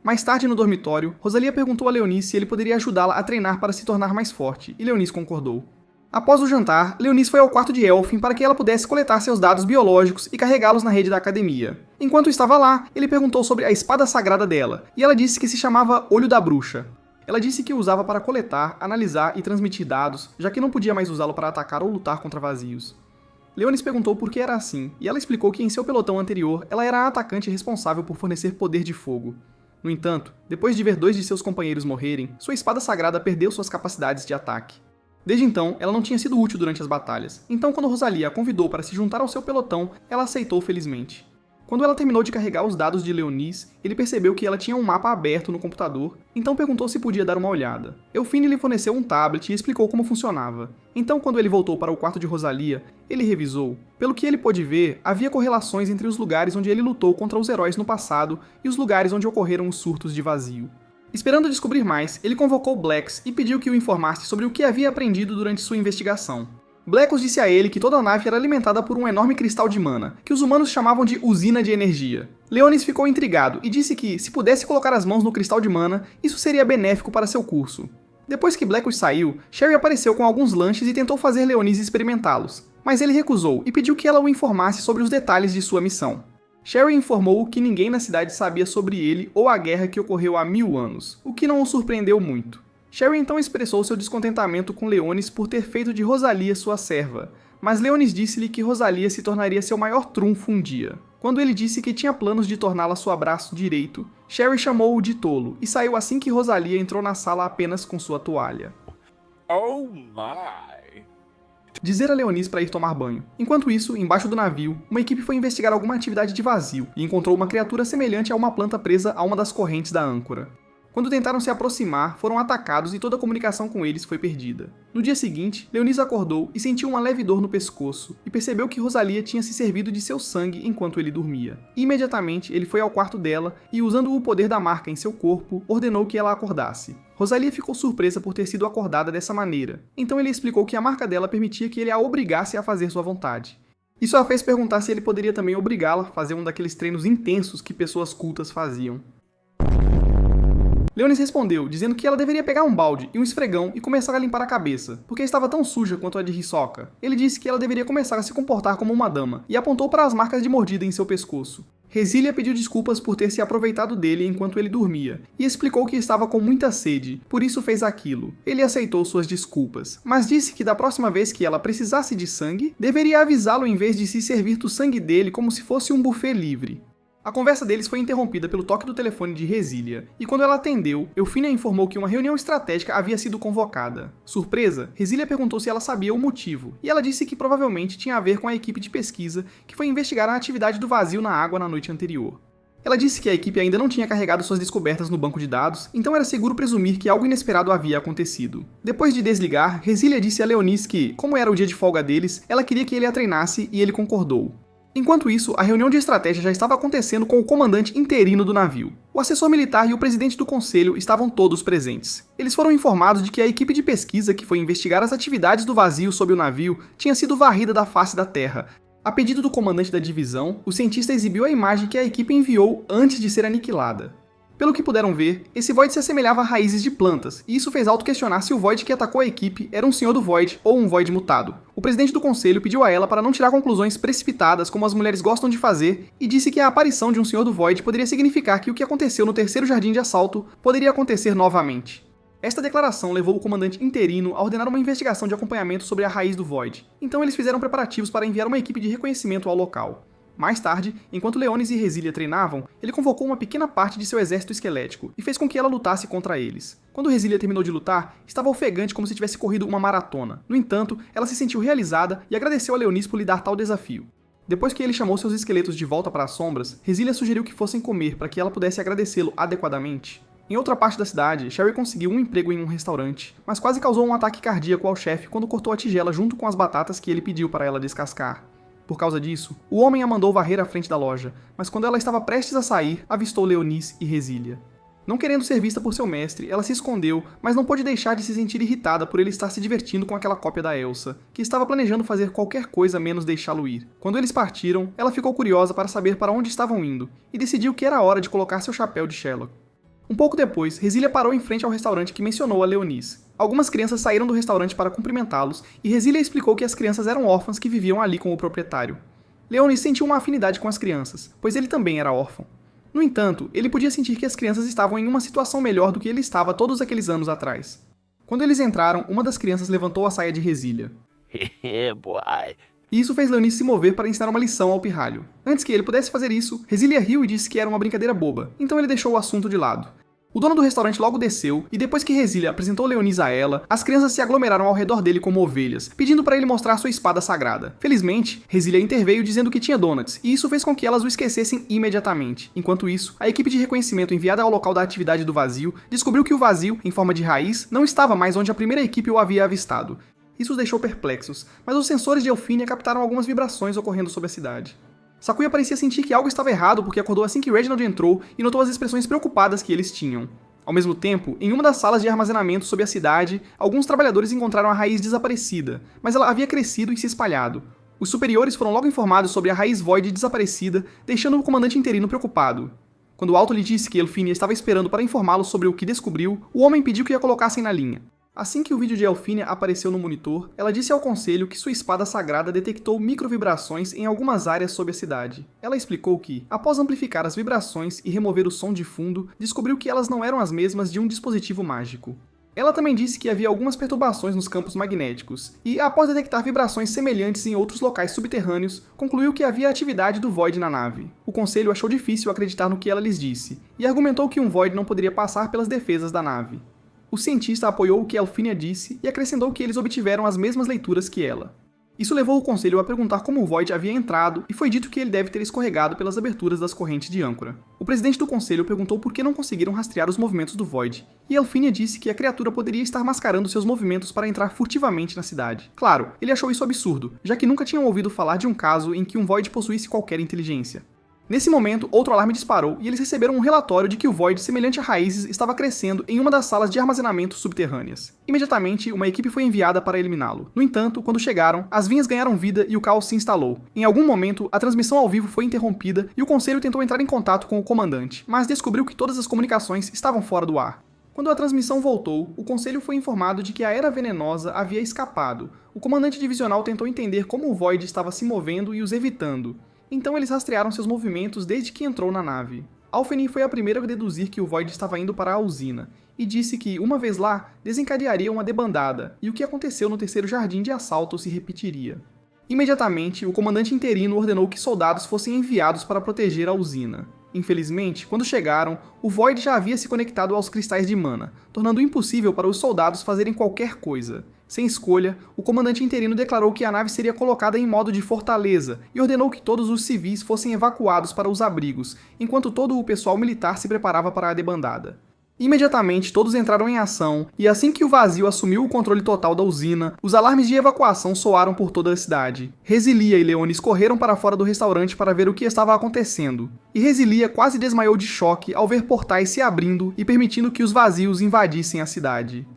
Mais tarde no dormitório, Rosalia perguntou a Leonis se ele poderia ajudá-la a treinar para se tornar mais forte, e Leonis concordou. Após o jantar, Leonis foi ao quarto de Elfin para que ela pudesse coletar seus dados biológicos e carregá-los na rede da academia. Enquanto estava lá, ele perguntou sobre a espada sagrada dela, e ela disse que se chamava Olho da Bruxa. Ela disse que usava para coletar, analisar e transmitir dados, já que não podia mais usá-lo para atacar ou lutar contra vazios. Leonis perguntou por que era assim, e ela explicou que em seu pelotão anterior ela era a atacante responsável por fornecer poder de fogo. No entanto, depois de ver dois de seus companheiros morrerem, sua espada sagrada perdeu suas capacidades de ataque. Desde então, ela não tinha sido útil durante as batalhas, então quando Rosalia a convidou para se juntar ao seu pelotão, ela aceitou felizmente. Quando ela terminou de carregar os dados de Leonis, ele percebeu que ela tinha um mapa aberto no computador, então perguntou se podia dar uma olhada. Eufine lhe forneceu um tablet e explicou como funcionava. Então, quando ele voltou para o quarto de Rosalia, ele revisou. Pelo que ele pôde ver, havia correlações entre os lugares onde ele lutou contra os heróis no passado e os lugares onde ocorreram os surtos de vazio. Esperando descobrir mais, ele convocou Blacks e pediu que o informasse sobre o que havia aprendido durante sua investigação. Blackos disse a ele que toda a nave era alimentada por um enorme cristal de mana, que os humanos chamavam de usina de energia. Leonis ficou intrigado e disse que, se pudesse colocar as mãos no cristal de mana, isso seria benéfico para seu curso. Depois que Blackos saiu, Sherry apareceu com alguns lanches e tentou fazer Leonis experimentá-los, mas ele recusou e pediu que ela o informasse sobre os detalhes de sua missão. Sherry informou que ninguém na cidade sabia sobre ele ou a guerra que ocorreu há 1000 anos, o que não o surpreendeu muito. Sherry então expressou seu descontentamento com Leonis por ter feito de Rosalia sua serva, mas Leonis disse-lhe que Rosalia se tornaria seu maior trunfo um dia. Quando ele disse que tinha planos de torná-la seu braço direito, Sherry chamou-o de tolo e saiu assim que Rosalia entrou na sala apenas com sua toalha. Oh my. Dizer a Leonis para ir tomar banho. Enquanto isso, embaixo do navio, uma equipe foi investigar alguma atividade de vazio e encontrou uma criatura semelhante a uma planta presa a uma das correntes da âncora. Quando tentaram se aproximar, foram atacados e toda a comunicação com eles foi perdida. No dia seguinte, Leonis acordou e sentiu uma leve dor no pescoço, e percebeu que Rosalia tinha se servido de seu sangue enquanto ele dormia. Imediatamente, ele foi ao quarto dela e, usando o poder da marca em seu corpo, ordenou que ela acordasse. Rosalia ficou surpresa por ter sido acordada dessa maneira, então ele explicou que a marca dela permitia que ele a obrigasse a fazer sua vontade. Isso a fez perguntar se ele poderia também obrigá-la a fazer um daqueles treinos intensos que pessoas cultas faziam. Leonis respondeu, dizendo que ela deveria pegar um balde e um esfregão e começar a limpar a cabeça, porque estava tão suja quanto a de Hisoka. Ele disse que ela deveria começar a se comportar como uma dama, e apontou para as marcas de mordida em seu pescoço. Resília pediu desculpas por ter se aproveitado dele enquanto ele dormia, e explicou que estava com muita sede, por isso fez aquilo. Ele aceitou suas desculpas, mas disse que da próxima vez que ela precisasse de sangue, deveria avisá-lo em vez de se servir do sangue dele como se fosse um buffet livre. A conversa deles foi interrompida pelo toque do telefone de Resília, e quando ela atendeu, Eufine informou que uma reunião estratégica havia sido convocada. Surpresa, Resília perguntou se ela sabia o motivo, e ela disse que provavelmente tinha a ver com a equipe de pesquisa que foi investigar a atividade do vazio na água na noite anterior. Ela disse que a equipe ainda não tinha carregado suas descobertas no banco de dados, então era seguro presumir que algo inesperado havia acontecido. Depois de desligar, Resília disse a Leonis que, como era o dia de folga deles, ela queria que ele a treinasse e ele concordou. Enquanto isso, a reunião de estratégia já estava acontecendo com o comandante interino do navio. O assessor militar e o presidente do conselho estavam todos presentes. Eles foram informados de que a equipe de pesquisa que foi investigar as atividades do vazio sob o navio tinha sido varrida da face da Terra. A pedido do comandante da divisão, o cientista exibiu a imagem que a equipe enviou antes de ser aniquilada. Pelo que puderam ver, esse Void se assemelhava a raízes de plantas, e isso fez auto-questionar se o Void que atacou a equipe era um Senhor do Void ou um Void mutado. O presidente do conselho pediu a ela para não tirar conclusões precipitadas como as mulheres gostam de fazer, e disse que a aparição de um Senhor do Void poderia significar que o que aconteceu no terceiro jardim de assalto poderia acontecer novamente. Esta declaração levou o comandante interino a ordenar uma investigação de acompanhamento sobre a raiz do Void, então eles fizeram preparativos para enviar uma equipe de reconhecimento ao local. Mais tarde, enquanto Leonis e Resília treinavam, ele convocou uma pequena parte de seu exército esquelético e fez com que ela lutasse contra eles. Quando Resília terminou de lutar, estava ofegante como se tivesse corrido uma maratona. No entanto, ela se sentiu realizada e agradeceu a Leonis por lhe dar tal desafio. Depois que ele chamou seus esqueletos de volta para as sombras, Resília sugeriu que fossem comer para que ela pudesse agradecê-lo adequadamente. Em outra parte da cidade, Sherry conseguiu um emprego em um restaurante, mas quase causou um ataque cardíaco ao chefe quando cortou a tigela junto com as batatas que ele pediu para ela descascar. Por causa disso, o homem a mandou varrer à frente da loja, mas quando ela estava prestes a sair, avistou Leonis e Resília. Não querendo ser vista por seu mestre, ela se escondeu, mas não pôde deixar de se sentir irritada por ele estar se divertindo com aquela cópia da Elsa, que estava planejando fazer qualquer coisa menos deixá-lo ir. Quando eles partiram, ela ficou curiosa para saber para onde estavam indo, e decidiu que era hora de colocar seu chapéu de Sherlock. Um pouco depois, Resília parou em frente ao restaurante que mencionou a Leonis. Algumas crianças saíram do restaurante para cumprimentá-los, e Resília explicou que as crianças eram órfãs que viviam ali com o proprietário. Leonis sentiu uma afinidade com as crianças, pois ele também era órfão. No entanto, ele podia sentir que as crianças estavam em uma situação melhor do que ele estava todos aqueles anos atrás. Quando eles entraram, uma das crianças levantou a saia de Resília. E isso fez Leonis se mover para ensinar uma lição ao pirralho. Antes que ele pudesse fazer isso, Resília riu e disse que era uma brincadeira boba, então ele deixou o assunto de lado. O dono do restaurante logo desceu, e depois que Resília apresentou Leonis a ela, as crianças se aglomeraram ao redor dele como ovelhas, pedindo para ele mostrar sua espada sagrada. Felizmente, Resília interveio dizendo que tinha donuts, e isso fez com que elas o esquecessem imediatamente. Enquanto isso, a equipe de reconhecimento enviada ao local da atividade do vazio descobriu que o vazio, em forma de raiz, não estava mais onde a primeira equipe o havia avistado. Isso os deixou perplexos, mas os sensores de Elfínia captaram algumas vibrações ocorrendo sobre a cidade. Sakuya parecia sentir que algo estava errado porque acordou assim que Reginald entrou e notou as expressões preocupadas que eles tinham. Ao mesmo tempo, em uma das salas de armazenamento sob a cidade, alguns trabalhadores encontraram a raiz desaparecida, mas ela havia crescido e se espalhado. Os superiores foram logo informados sobre a raiz Void desaparecida, deixando o comandante interino preocupado. Quando o Alto lhe disse que Elfínia estava esperando para informá-lo sobre o que descobriu, o homem pediu que a colocassem na linha. Assim que o vídeo de Elfínia apareceu no monitor, ela disse ao conselho que sua espada sagrada detectou microvibrações em algumas áreas sob a cidade. Ela explicou que, após amplificar as vibrações e remover o som de fundo, descobriu que elas não eram as mesmas de um dispositivo mágico. Ela também disse que havia algumas perturbações nos campos magnéticos, e, após detectar vibrações semelhantes em outros locais subterrâneos, concluiu que havia atividade do Void na nave. O conselho achou difícil acreditar no que ela lhes disse, e argumentou que um Void não poderia passar pelas defesas da nave. O cientista apoiou o que Elfínia disse e acrescentou que eles obtiveram as mesmas leituras que ela. Isso levou o conselho a perguntar como o Void havia entrado e foi dito que ele deve ter escorregado pelas aberturas das correntes de âncora. O presidente do conselho perguntou por que não conseguiram rastrear os movimentos do Void, e Elfínia disse que a criatura poderia estar mascarando seus movimentos para entrar furtivamente na cidade. Claro, ele achou isso absurdo, já que nunca tinham ouvido falar de um caso em que um Void possuísse qualquer inteligência. Nesse momento, outro alarme disparou e eles receberam um relatório de que o Void semelhante a raízes estava crescendo em uma das salas de armazenamento subterrâneas. Imediatamente, uma equipe foi enviada para eliminá-lo. No entanto, quando chegaram, as vinhas ganharam vida e o caos se instalou. Em algum momento, a transmissão ao vivo foi interrompida e o conselho tentou entrar em contato com o comandante, mas descobriu que todas as comunicações estavam fora do ar. Quando a transmissão voltou, o conselho foi informado de que a Era Venenosa havia escapado. O comandante divisional tentou entender como o Void estava se movendo e os evitando. Então eles rastrearam seus movimentos desde que entrou na nave. Alfeni foi a primeira a deduzir que o Void estava indo para a usina, e disse que, uma vez lá, desencadearia uma debandada, e o que aconteceu no terceiro jardim de assalto se repetiria. Imediatamente, o comandante interino ordenou que soldados fossem enviados para proteger a usina. Infelizmente, quando chegaram, o Void já havia se conectado aos cristais de mana, tornando impossível para os soldados fazerem qualquer coisa. Sem escolha, o comandante interino declarou que a nave seria colocada em modo de fortaleza e ordenou que todos os civis fossem evacuados para os abrigos, enquanto todo o pessoal militar se preparava para a debandada. Imediatamente, todos entraram em ação, e assim que o vazio assumiu o controle total da usina, os alarmes de evacuação soaram por toda a cidade. Resília e Leonis correram para fora do restaurante para ver o que estava acontecendo, e Resília quase desmaiou de choque ao ver portais se abrindo e permitindo que os vazios invadissem a cidade.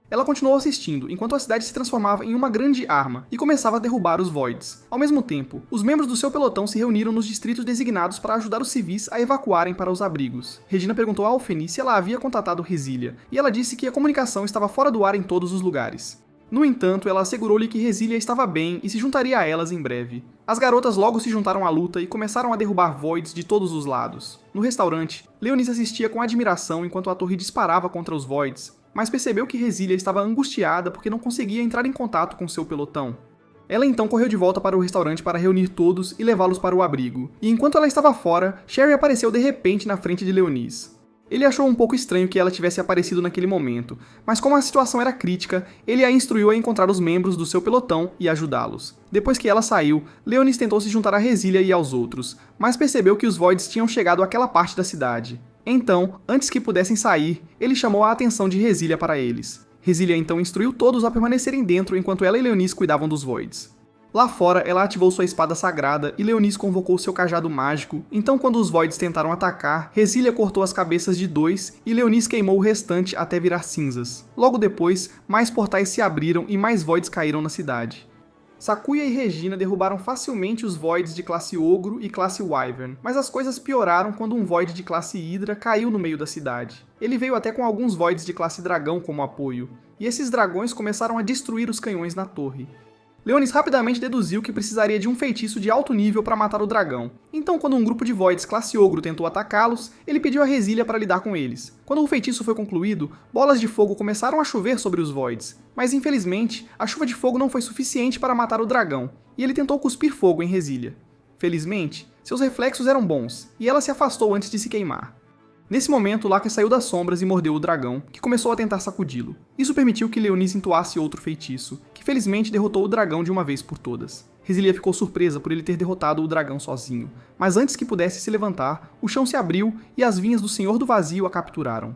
Ela continuou assistindo, enquanto a cidade se transformava em uma grande arma e começava a derrubar os Voids. Ao mesmo tempo, os membros do seu pelotão se reuniram nos distritos designados para ajudar os civis a evacuarem para os abrigos. Regina perguntou a Alphenie se ela havia contatado Resília, e ela disse que a comunicação estava fora do ar em todos os lugares. No entanto, ela assegurou-lhe que Resília estava bem e se juntaria a elas em breve. As garotas logo se juntaram à luta e começaram a derrubar Voids de todos os lados. No restaurante, Leonis assistia com admiração enquanto a torre disparava contra os Voids, mas percebeu que Resília estava angustiada porque não conseguia entrar em contato com seu pelotão. Ela então correu de volta para o restaurante para reunir todos e levá-los para o abrigo, e enquanto ela estava fora, Sherry apareceu de repente na frente de Leonis. Ele achou um pouco estranho que ela tivesse aparecido naquele momento, mas como a situação era crítica, ele a instruiu a encontrar os membros do seu pelotão e ajudá-los. Depois que ela saiu, Leonis tentou se juntar a Resília e aos outros, mas percebeu que os Voids tinham chegado àquela parte da cidade. Então, antes que pudessem sair, ele chamou a atenção de Resília para eles. Resília então instruiu todos a permanecerem dentro enquanto ela e Leonis cuidavam dos Voids. Lá fora, ela ativou sua espada sagrada e Leonis convocou seu cajado mágico, então quando os Voids tentaram atacar, Resília cortou as cabeças de 2 e Leonis queimou o restante até virar cinzas. Logo depois, mais portais se abriram e mais Voids caíram na cidade. Sakuya e Regina derrubaram facilmente os Voids de classe Ogro e classe Wyvern, mas as coisas pioraram quando um Void de classe Hydra caiu no meio da cidade. Ele veio até com alguns Voids de classe Dragão como apoio, e esses dragões começaram a destruir os canhões na torre. Leonis rapidamente deduziu que precisaria de um feitiço de alto nível para matar o dragão. Então, quando um grupo de Voids classe Ogro tentou atacá-los, ele pediu a Resília para lidar com eles. Quando o feitiço foi concluído, bolas de fogo começaram a chover sobre os Voids, mas infelizmente, a chuva de fogo não foi suficiente para matar o dragão, e ele tentou cuspir fogo em Resília. Felizmente, seus reflexos eram bons, e ela se afastou antes de se queimar. Nesse momento, Laka saiu das sombras e mordeu o dragão, que começou a tentar sacudi-lo. Isso permitiu que Leonis entoasse outro feitiço, que felizmente derrotou o dragão de uma vez por todas. Resília ficou surpresa por ele ter derrotado o dragão sozinho, mas antes que pudesse se levantar, o chão se abriu e as vinhas do Senhor do Vazio a capturaram.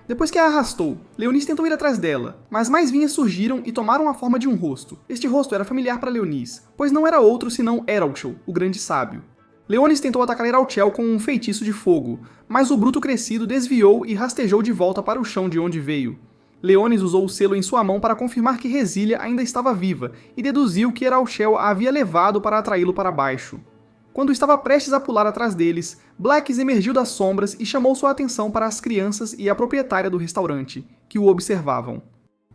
Depois que a arrastou, Leonis tentou ir atrás dela, mas mais vinhas surgiram e tomaram a forma de um rosto. Este rosto era familiar para Leonis, pois não era outro senão Eralchel, o Grande Sábio. Leonis tentou atacar Eralchel com um feitiço de fogo, mas o bruto crescido desviou e rastejou de volta para o chão de onde veio. Leonis usou o selo em sua mão para confirmar que Resília ainda estava viva e deduziu que Eralchel a havia levado para atraí-lo para baixo. Quando estava prestes a pular atrás deles, Blacks emergiu das sombras e chamou sua atenção para as crianças e a proprietária do restaurante, que o observavam.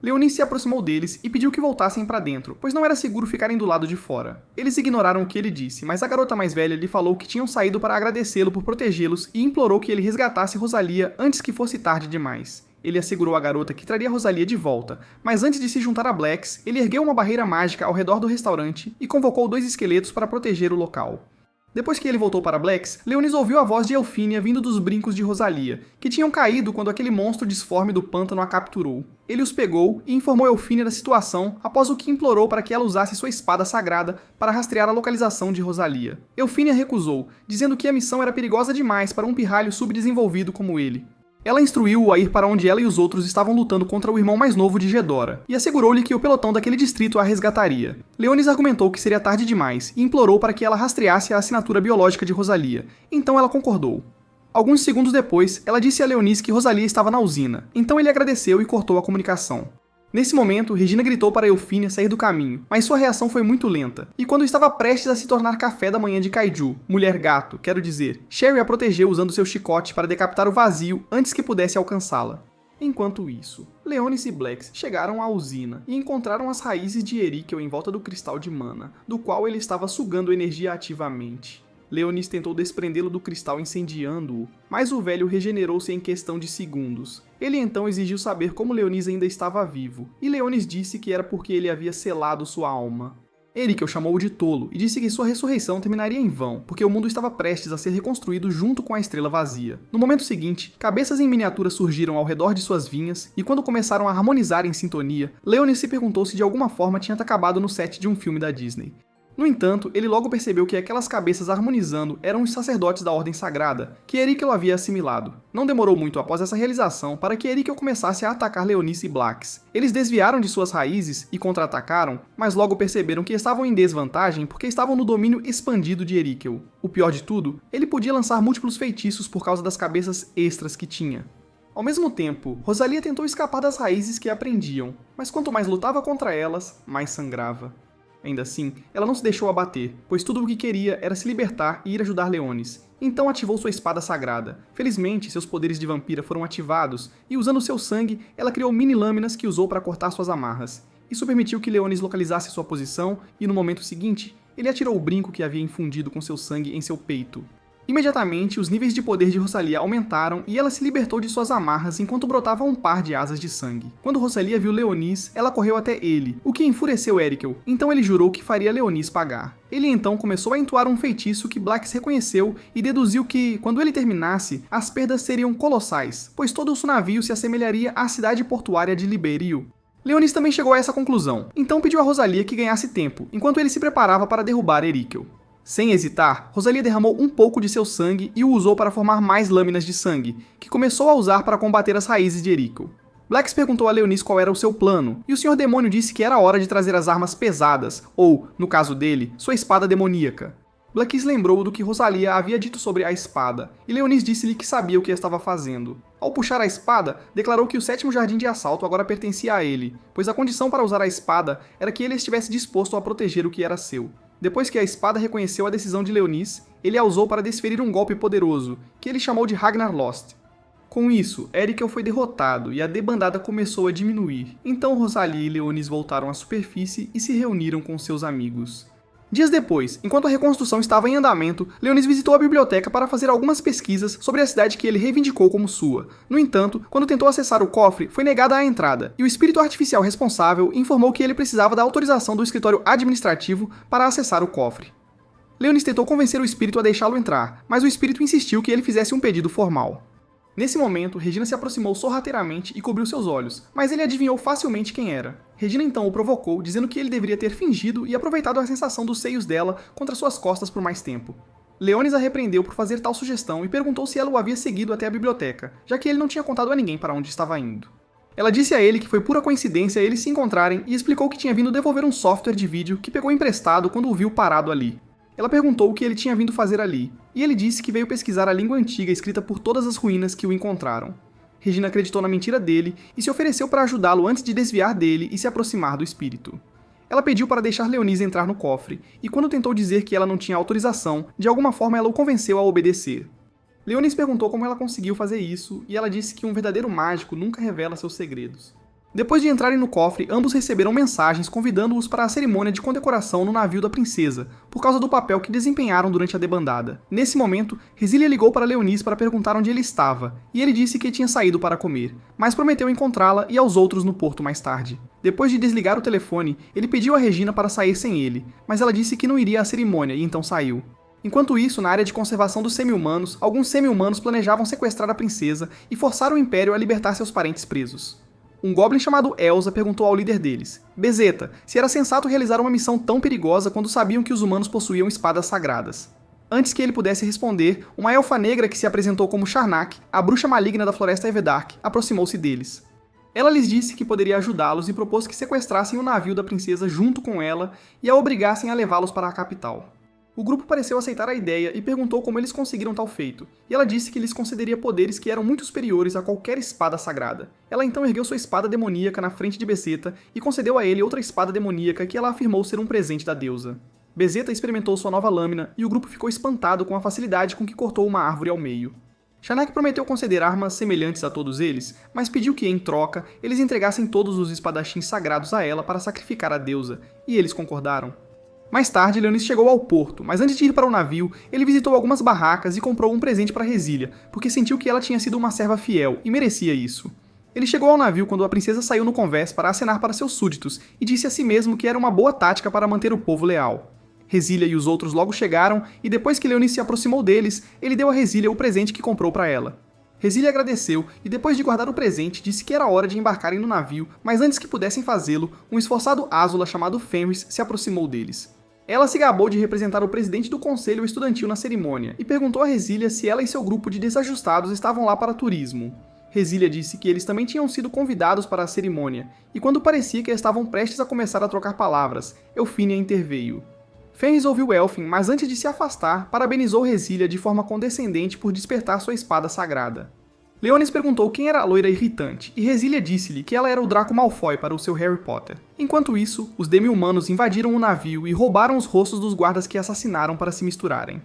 Leonis se aproximou deles e pediu que voltassem para dentro, pois não era seguro ficarem do lado de fora. Eles ignoraram o que ele disse, mas a garota mais velha lhe falou que tinham saído para agradecê-lo por protegê-los e implorou que ele resgatasse Rosalia antes que fosse tarde demais. Ele assegurou à garota que traria Rosalia de volta, mas antes de se juntar a Blacks, ele ergueu uma barreira mágica ao redor do restaurante e convocou 2 esqueletos para proteger o local. Depois que ele voltou para Blacks, Leonis ouviu a voz de Elfinia vindo dos brincos de Rosalia, que tinham caído quando aquele monstro disforme do pântano a capturou. Ele os pegou e informou Elfinia da situação, após o que implorou para que ela usasse sua espada sagrada para rastrear a localização de Rosalia. Elfinia recusou, dizendo que a missão era perigosa demais para um pirralho subdesenvolvido como ele. Ela instruiu-o a ir para onde ela e os outros estavam lutando contra o irmão mais novo de Ghedorah, e assegurou-lhe que o pelotão daquele distrito a resgataria. Leonis argumentou que seria tarde demais, e implorou para que ela rastreasse a assinatura biológica de Rosalia, então ela concordou. Alguns segundos depois, ela disse a Leonis que Rosalia estava na usina, então ele agradeceu e cortou a comunicação. Nesse momento, Regina gritou para Elfinia sair do caminho, mas sua reação foi muito lenta, e quando estava prestes a se tornar café da manhã de Kaiju, mulher gato, quero dizer, Sherry a protegeu usando seu chicote para decapitar o vazio antes que pudesse alcançá-la. Enquanto isso, Leonis e Blacks chegaram à usina e encontraram as raízes de Eríquel em volta do cristal de mana, do qual ele estava sugando energia ativamente. Leonis tentou desprendê-lo do cristal incendiando-o, mas o velho regenerou-se em questão de segundos. Ele então exigiu saber como Leonis ainda estava vivo, e Leonis disse que era porque ele havia selado sua alma. Eríquel chamou-o de tolo e disse que sua ressurreição terminaria em vão, porque o mundo estava prestes a ser reconstruído junto com a estrela vazia. No momento seguinte, cabeças em miniatura surgiram ao redor de suas vinhas, e quando começaram a harmonizar em sintonia, Leonis se perguntou se de alguma forma tinha acabado no set de um filme da Disney. No entanto, ele logo percebeu que aquelas cabeças harmonizando eram os sacerdotes da Ordem Sagrada, que Eríquel havia assimilado. Não demorou muito após essa realização para que Eríquel começasse a atacar Leonis e Blacks. Eles desviaram de suas raízes e contra-atacaram, mas logo perceberam que estavam em desvantagem porque estavam no domínio expandido de Eríquel. O pior de tudo, ele podia lançar múltiplos feitiços por causa das cabeças extras que tinha. Ao mesmo tempo, Rosalia tentou escapar das raízes que a prendiam, mas quanto mais lutava contra elas, mais sangrava. Ainda assim, ela não se deixou abater, pois tudo o que queria era se libertar e ir ajudar Leonis. Então ativou sua espada sagrada. Felizmente, seus poderes de vampira foram ativados, e usando seu sangue, ela criou mini-lâminas que usou para cortar suas amarras. Isso permitiu que Leonis localizasse sua posição, e no momento seguinte, ele atirou o brinco que havia infundido com seu sangue em seu peito. Imediatamente, os níveis de poder de Rosalia aumentaram e ela se libertou de suas amarras enquanto brotava um par de asas de sangue. Quando Rosalia viu Leonis, ela correu até ele, o que enfureceu Erikel, então ele jurou que faria Leonis pagar. Ele então começou a entoar um feitiço que Blacks reconheceu e deduziu que, quando ele terminasse, as perdas seriam colossais, pois todo o seu navio se assemelharia à cidade portuária de Liberio. Leonis também chegou a essa conclusão, então pediu a Rosalia que ganhasse tempo, enquanto ele se preparava para derrubar Erikel. Sem hesitar, Rosalia derramou um pouco de seu sangue e o usou para formar mais lâminas de sangue, que começou a usar para combater as raízes de Erikel. Blacks perguntou a Leonis qual era o seu plano, e o Sr. Demônio disse que era hora de trazer as armas pesadas, ou, no caso dele, sua espada demoníaca. Blacks lembrou do que Rosalia havia dito sobre a espada, e Leonis disse-lhe que sabia o que estava fazendo. Ao puxar a espada, declarou que o 7º jardim de assalto agora pertencia a ele, pois a condição para usar a espada era que ele estivesse disposto a proteger o que era seu. Depois que a espada reconheceu a decisão de Leonis, ele a usou para desferir um golpe poderoso, que ele chamou de Ragnar Lost. Com isso, Erikel foi derrotado e a debandada começou a diminuir. Então Rosalia e Leonis voltaram à superfície e se reuniram com seus amigos. Dias depois, enquanto a reconstrução estava em andamento, Leonis visitou a biblioteca para fazer algumas pesquisas sobre a cidade que ele reivindicou como sua. No entanto, quando tentou acessar o cofre, foi negada a entrada, e o espírito artificial responsável informou que ele precisava da autorização do escritório administrativo para acessar o cofre. Leonis tentou convencer o espírito a deixá-lo entrar, mas o espírito insistiu que ele fizesse um pedido formal. Nesse momento, Regina se aproximou sorrateiramente e cobriu seus olhos, mas ele adivinhou facilmente quem era. Regina então o provocou, dizendo que ele deveria ter fingido e aproveitado a sensação dos seios dela contra suas costas por mais tempo. Leonis a repreendeu por fazer tal sugestão e perguntou se ela o havia seguido até a biblioteca, já que ele não tinha contado a ninguém para onde estava indo. Ela disse a ele que foi pura coincidência eles se encontrarem e explicou que tinha vindo devolver um software de vídeo que pegou emprestado quando o viu parado ali. Ela perguntou o que ele tinha vindo fazer ali, e ele disse que veio pesquisar a língua antiga escrita por todas as ruínas que o encontraram. Regina acreditou na mentira dele e se ofereceu para ajudá-lo antes de desviar dele e se aproximar do espírito. Ela pediu para deixar Leonis entrar no cofre, e quando tentou dizer que ela não tinha autorização, de alguma forma ela o convenceu a obedecer. Leonis perguntou como ela conseguiu fazer isso, e ela disse que um verdadeiro mágico nunca revela seus segredos. Depois de entrarem no cofre, ambos receberam mensagens convidando-os para a cerimônia de condecoração no navio da princesa, por causa do papel que desempenharam durante a debandada. Nesse momento, Resília ligou para Leonis para perguntar onde ele estava, e ele disse que tinha saído para comer, mas prometeu encontrá-la e aos outros no porto mais tarde. Depois de desligar o telefone, ele pediu a Regina para sair sem ele, mas ela disse que não iria à cerimônia e então saiu. Enquanto isso, na área de conservação dos semi-humanos, alguns semi-humanos planejavam sequestrar a princesa e forçar o Império a libertar seus parentes presos. Um goblin chamado Elsa perguntou ao líder deles, Bezeta, se era sensato realizar uma missão tão perigosa quando sabiam que os humanos possuíam espadas sagradas. Antes que ele pudesse responder, uma elfa negra que se apresentou como Charnak, a bruxa maligna da floresta Everdark, aproximou-se deles. Ela lhes disse que poderia ajudá-los e propôs que sequestrassem o navio da princesa junto com ela e a obrigassem a levá-los para a capital. O grupo pareceu aceitar a ideia e perguntou como eles conseguiram tal feito, e ela disse que lhes concederia poderes que eram muito superiores a qualquer espada sagrada. Ela então ergueu sua espada demoníaca na frente de Bezeta e concedeu a ele outra espada demoníaca que ela afirmou ser um presente da deusa. Bezeta experimentou sua nova lâmina e o grupo ficou espantado com a facilidade com que cortou uma árvore ao meio. Charnak prometeu conceder armas semelhantes a todos eles, mas pediu que, em troca, eles entregassem todos os espadachins sagrados a ela para sacrificar a deusa, e eles concordaram. Mais tarde, Leonis chegou ao porto, mas antes de ir para o navio, ele visitou algumas barracas e comprou um presente para Resília, porque sentiu que ela tinha sido uma serva fiel e merecia isso. Ele chegou ao navio quando a princesa saiu no convés para acenar para seus súditos e disse a si mesmo que era uma boa tática para manter o povo leal. Resília e os outros logo chegaram e depois que Leonis se aproximou deles, ele deu a Resília o presente que comprou para ela. Resília agradeceu e depois de guardar o presente disse que era hora de embarcarem no navio, mas antes que pudessem fazê-lo, um esforçado Ázula chamado Fenris se aproximou deles. Ela se gabou de representar o presidente do conselho estudantil na cerimônia e perguntou a Resília se ela e seu grupo de desajustados estavam lá para turismo. Resília disse que eles também tinham sido convidados para a cerimônia, e quando parecia que estavam prestes a começar a trocar palavras, Eufínia interveio. Fenris ouviu Elfin, mas antes de se afastar, parabenizou Resília de forma condescendente por despertar sua espada sagrada. Leonis perguntou quem era a loira irritante, e Resília disse-lhe que ela era o Draco Malfoy para o seu Harry Potter. Enquanto isso, os demi-humanos invadiram o navio e roubaram os rostos dos guardas que assassinaram para se misturarem.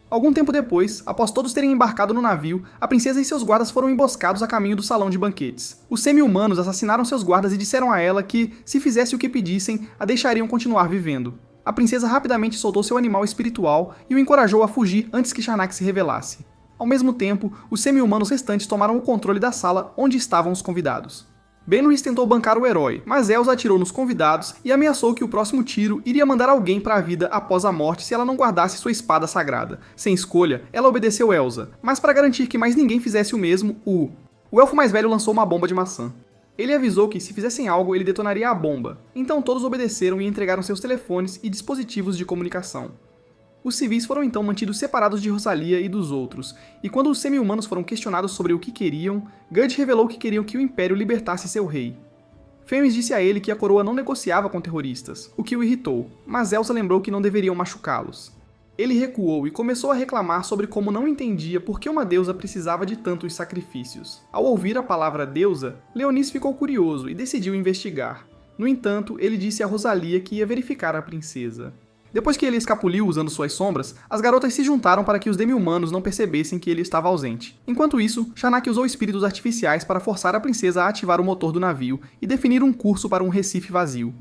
Algum tempo depois, após todos terem embarcado no navio, a princesa e seus guardas foram emboscados a caminho do salão de banquetes. Os semi-humanos assassinaram seus guardas e disseram a ela que, se fizesse o que pedissem, a deixariam continuar vivendo. A princesa rapidamente soltou seu animal espiritual e o encorajou a fugir antes que Charnak se revelasse. Ao mesmo tempo, os semi-humanos restantes tomaram o controle da sala onde estavam os convidados. Benris tentou bancar o herói, mas Elsa atirou nos convidados e ameaçou que o próximo tiro iria mandar alguém para a vida após a morte se ela não guardasse sua espada sagrada. Sem escolha, ela obedeceu Elsa, mas para garantir que mais ninguém fizesse o mesmo, o elfo mais velho lançou uma bomba de maçã. Ele avisou que se fizessem algo, ele detonaria a bomba. Então todos obedeceram e entregaram seus telefones e dispositivos de comunicação. Os civis foram então mantidos separados de Rosalia e dos outros, e quando os semi-humanos foram questionados sobre o que queriam, Gud revelou que queriam que o Império libertasse seu rei. Fenris disse a ele que a coroa não negociava com terroristas, o que o irritou, mas Elsa lembrou que não deveriam machucá-los. Ele recuou e começou a reclamar sobre como não entendia por que uma deusa precisava de tantos sacrifícios. Ao ouvir a palavra deusa, Leonis ficou curioso e decidiu investigar. No entanto, ele disse a Rosalia que ia verificar a princesa. Depois que ele escapuliu usando suas sombras, as garotas se juntaram para que os demi-humanos não percebessem que ele estava ausente. Enquanto isso, Charnak usou espíritos artificiais para forçar a princesa a ativar o motor do navio e definir um curso para um recife vazio.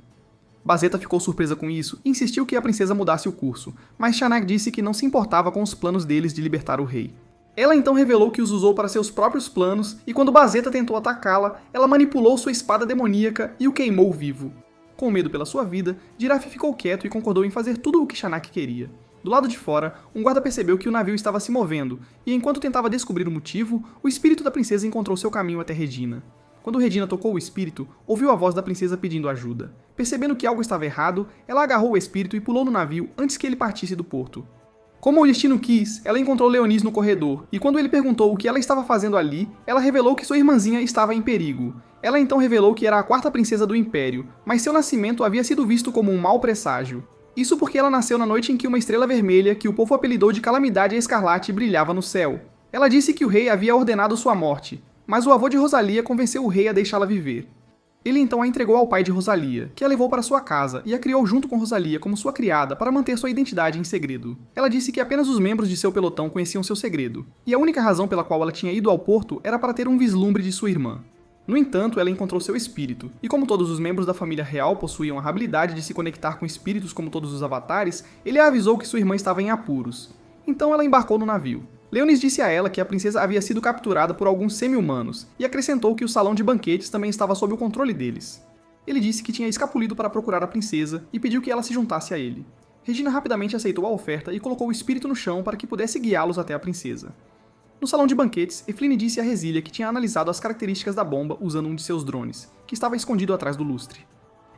Bazeta ficou surpresa com isso e insistiu que a princesa mudasse o curso, mas Charnak disse que não se importava com os planos deles de libertar o rei. Ela então revelou que os usou para seus próprios planos e quando Bazeta tentou atacá-la, ela manipulou sua espada demoníaca e o queimou vivo. Com medo pela sua vida, Giraffe ficou quieto e concordou em fazer tudo o que Charnak queria. Do lado de fora, um guarda percebeu que o navio estava se movendo, e enquanto tentava descobrir o motivo, o espírito da princesa encontrou seu caminho até Regina. Quando Regina tocou o espírito, ouviu a voz da princesa pedindo ajuda. Percebendo que algo estava errado, ela agarrou o espírito e pulou no navio antes que ele partisse do porto. Como o destino quis, ela encontrou Leonis no corredor, e quando ele perguntou o que ela estava fazendo ali, ela revelou que sua irmãzinha estava em perigo. Ela então revelou que era a quarta princesa do Império, mas seu nascimento havia sido visto como um mau presságio. Isso porque ela nasceu na noite em que uma estrela vermelha, que o povo apelidou de Calamidade Escarlate, brilhava no céu. Ela disse que o rei havia ordenado sua morte, mas o avô de Rosalia convenceu o rei a deixá-la viver. Ele então a entregou ao pai de Rosalia, que a levou para sua casa e a criou junto com Rosalia como sua criada para manter sua identidade em segredo. Ela disse que apenas os membros de seu pelotão conheciam seu segredo, e a única razão pela qual ela tinha ido ao porto era para ter um vislumbre de sua irmã. No entanto, ela encontrou seu espírito, e como todos os membros da família real possuíam a habilidade de se conectar com espíritos como todos os avatares, ele a avisou que sua irmã estava em apuros. Então ela embarcou no navio. Leonis disse a ela que a princesa havia sido capturada por alguns semi-humanos, e acrescentou que o salão de banquetes também estava sob o controle deles. Ele disse que tinha escapulido para procurar a princesa, e pediu que ela se juntasse a ele. Regina rapidamente aceitou a oferta e colocou o espírito no chão para que pudesse guiá-los até a princesa. No salão de banquetes, Efline disse a Resília que tinha analisado as características da bomba usando um de seus drones, que estava escondido atrás do lustre.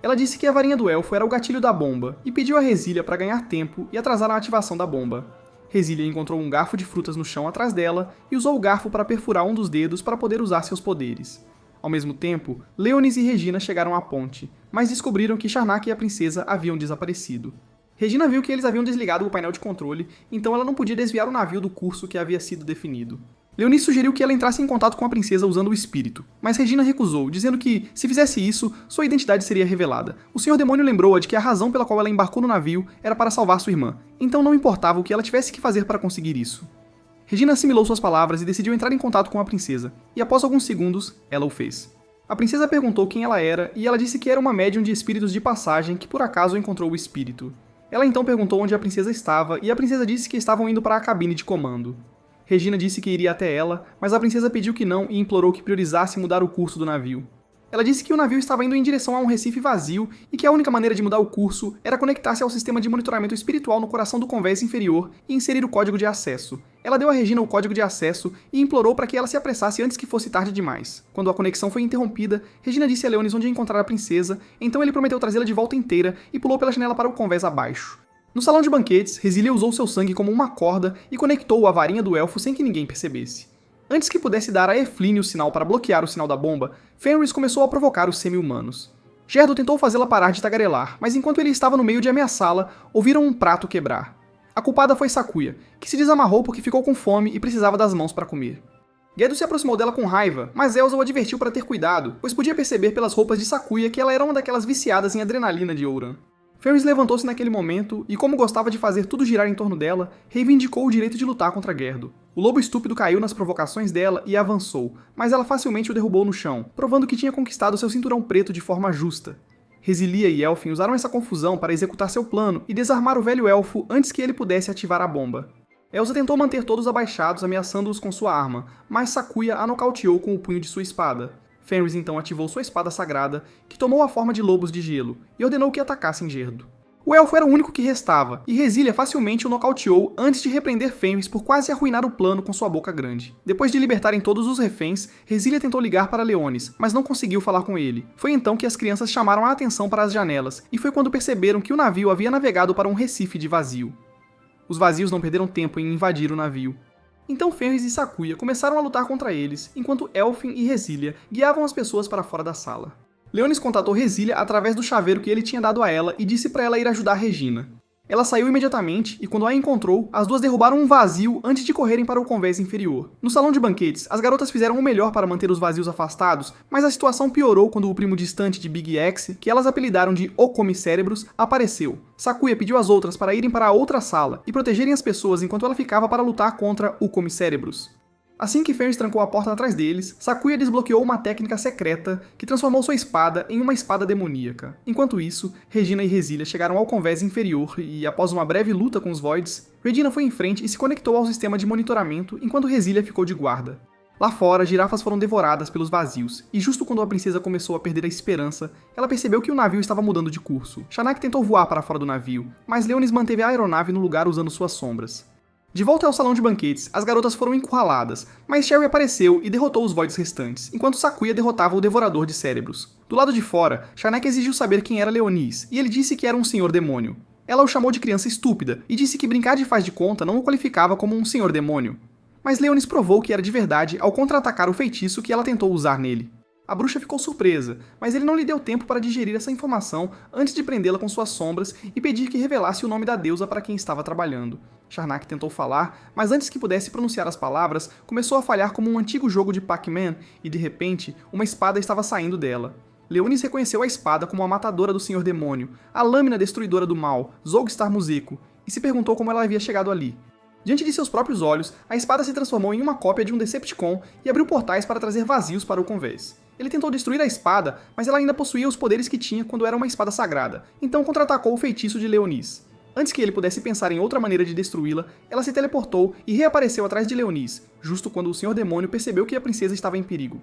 Ela disse que a varinha do elfo era o gatilho da bomba, e pediu a Resília para ganhar tempo e atrasar a ativação da bomba. Resília encontrou um garfo de frutas no chão atrás dela e usou o garfo para perfurar um dos dedos para poder usar seus poderes. Ao mesmo tempo, Leonis e Regina chegaram à ponte, mas descobriram que Charnak e a princesa haviam desaparecido. Regina viu que eles haviam desligado o painel de controle, então ela não podia desviar o navio do curso que havia sido definido. Leonis sugeriu que ela entrasse em contato com a princesa usando o espírito, mas Regina recusou, dizendo que, se fizesse isso, sua identidade seria revelada. O Senhor Demônio lembrou-a de que a razão pela qual ela embarcou no navio era para salvar sua irmã, então não importava o que ela tivesse que fazer para conseguir isso. Regina assimilou suas palavras e decidiu entrar em contato com a princesa, e após alguns segundos, ela o fez. A princesa perguntou quem ela era, e ela disse que era uma médium de espíritos de passagem que por acaso encontrou o espírito. Ela então perguntou onde a princesa estava, e a princesa disse que estavam indo para a cabine de comando. Regina disse que iria até ela, mas a princesa pediu que não e implorou que priorizasse mudar o curso do navio. Ela disse que o navio estava indo em direção a um recife vazio e que a única maneira de mudar o curso era conectar-se ao sistema de monitoramento espiritual no coração do convés inferior e inserir o código de acesso. Ela deu a Regina o código de acesso e implorou para que ela se apressasse antes que fosse tarde demais. Quando a conexão foi interrompida, Regina disse a Leonis onde ia encontrar a princesa, então ele prometeu trazê-la de volta inteira e pulou pela janela para o convés abaixo. No salão de banquetes, Resília usou seu sangue como uma corda e conectou a varinha do elfo sem que ninguém percebesse. Antes que pudesse dar a Efline o sinal para bloquear o sinal da bomba, Fenris começou a provocar os semi-humanos. Gerdo tentou fazê-la parar de tagarelar, mas enquanto ele estava no meio de ameaçá-la, ouviram um prato quebrar. A culpada foi Sakuya, que se desamarrou porque ficou com fome e precisava das mãos para comer. Gedo se aproximou dela com raiva, mas Elsa o advertiu para ter cuidado, pois podia perceber pelas roupas de Sakuya que ela era uma daquelas viciadas em adrenalina de Ouran. Fenris levantou-se naquele momento e, como gostava de fazer tudo girar em torno dela, reivindicou o direito de lutar contra Gerdo. O lobo estúpido caiu nas provocações dela e avançou, mas ela facilmente o derrubou no chão, provando que tinha conquistado seu cinturão preto de forma justa. Resilia e Elfin usaram essa confusão para executar seu plano e desarmar o velho elfo antes que ele pudesse ativar a bomba. Elsa tentou manter todos abaixados, ameaçando-os com sua arma, mas Sakuya a nocauteou com o punho de sua espada. Fenris então ativou sua espada sagrada, que tomou a forma de lobos de gelo, e ordenou que atacassem Gerdo. O elfo era o único que restava, e Resilia facilmente o nocauteou antes de repreender Fenris por quase arruinar o plano com sua boca grande. Depois de libertarem todos os reféns, Resilia tentou ligar para Leonis, mas não conseguiu falar com ele. Foi então que as crianças chamaram a atenção para as janelas, e foi quando perceberam que o navio havia navegado para um recife de vazio. Os vazios não perderam tempo em invadir o navio. Então Fenris e Sakuya começaram a lutar contra eles, enquanto Elfin e Resilia guiavam as pessoas para fora da sala. Leonis contatou Resilia através do chaveiro que ele tinha dado a ela e disse para ela ir ajudar Regina. Ela saiu imediatamente e, quando a encontrou, as duas derrubaram um vazio antes de correrem para o convés inferior. No salão de banquetes, as garotas fizeram o melhor para manter os vazios afastados, mas a situação piorou quando o primo distante de Big X, que elas apelidaram de O Come-Cérebros, apareceu. Sakuya pediu às outras para irem para a outra sala e protegerem as pessoas enquanto ela ficava para lutar contra o Come-Cérebros. Assim que Fenris trancou a porta atrás deles, Sakuya desbloqueou uma técnica secreta que transformou sua espada em uma espada demoníaca. Enquanto isso, Regina e Resilia chegaram ao convés inferior e, após uma breve luta com os Voids, Regina foi em frente e se conectou ao sistema de monitoramento enquanto Resilia ficou de guarda. Lá fora, girafas foram devoradas pelos vazios, e justo quando a princesa começou a perder a esperança, ela percebeu que o navio estava mudando de curso. Shanak tentou voar para fora do navio, mas Leonis manteve a aeronave no lugar usando suas sombras. De volta ao salão de banquetes, as garotas foram encurraladas, mas Sherry apareceu e derrotou os Voids restantes, enquanto Sakuya derrotava o Devorador de Cérebros. Do lado de fora, Shanek exigiu saber quem era Leonis, e ele disse que era um senhor demônio. Ela o chamou de criança estúpida, e disse que brincar de faz de conta não o qualificava como um senhor demônio. Mas Leonis provou que era de verdade ao contra-atacar o feitiço que ela tentou usar nele. A bruxa ficou surpresa, mas ele não lhe deu tempo para digerir essa informação antes de prendê-la com suas sombras e pedir que revelasse o nome da deusa para quem estava trabalhando. Sharnak tentou falar, mas antes que pudesse pronunciar as palavras, começou a falhar como um antigo jogo de Pac-Man e, de repente, uma espada estava saindo dela. Leonis reconheceu a espada como a matadora do Senhor Demônio, a lâmina destruidora do mal, Zolgstar Museco, e se perguntou como ela havia chegado ali. Diante de seus próprios olhos, a espada se transformou em uma cópia de um Decepticon e abriu portais para trazer vazios para o convés. Ele tentou destruir a espada, mas ela ainda possuía os poderes que tinha quando era uma espada sagrada, então contra-atacou o feitiço de Leonis. Antes que ele pudesse pensar em outra maneira de destruí-la, ela se teleportou e reapareceu atrás de Leonis, justo quando o Senhor Demônio percebeu que a princesa estava em perigo.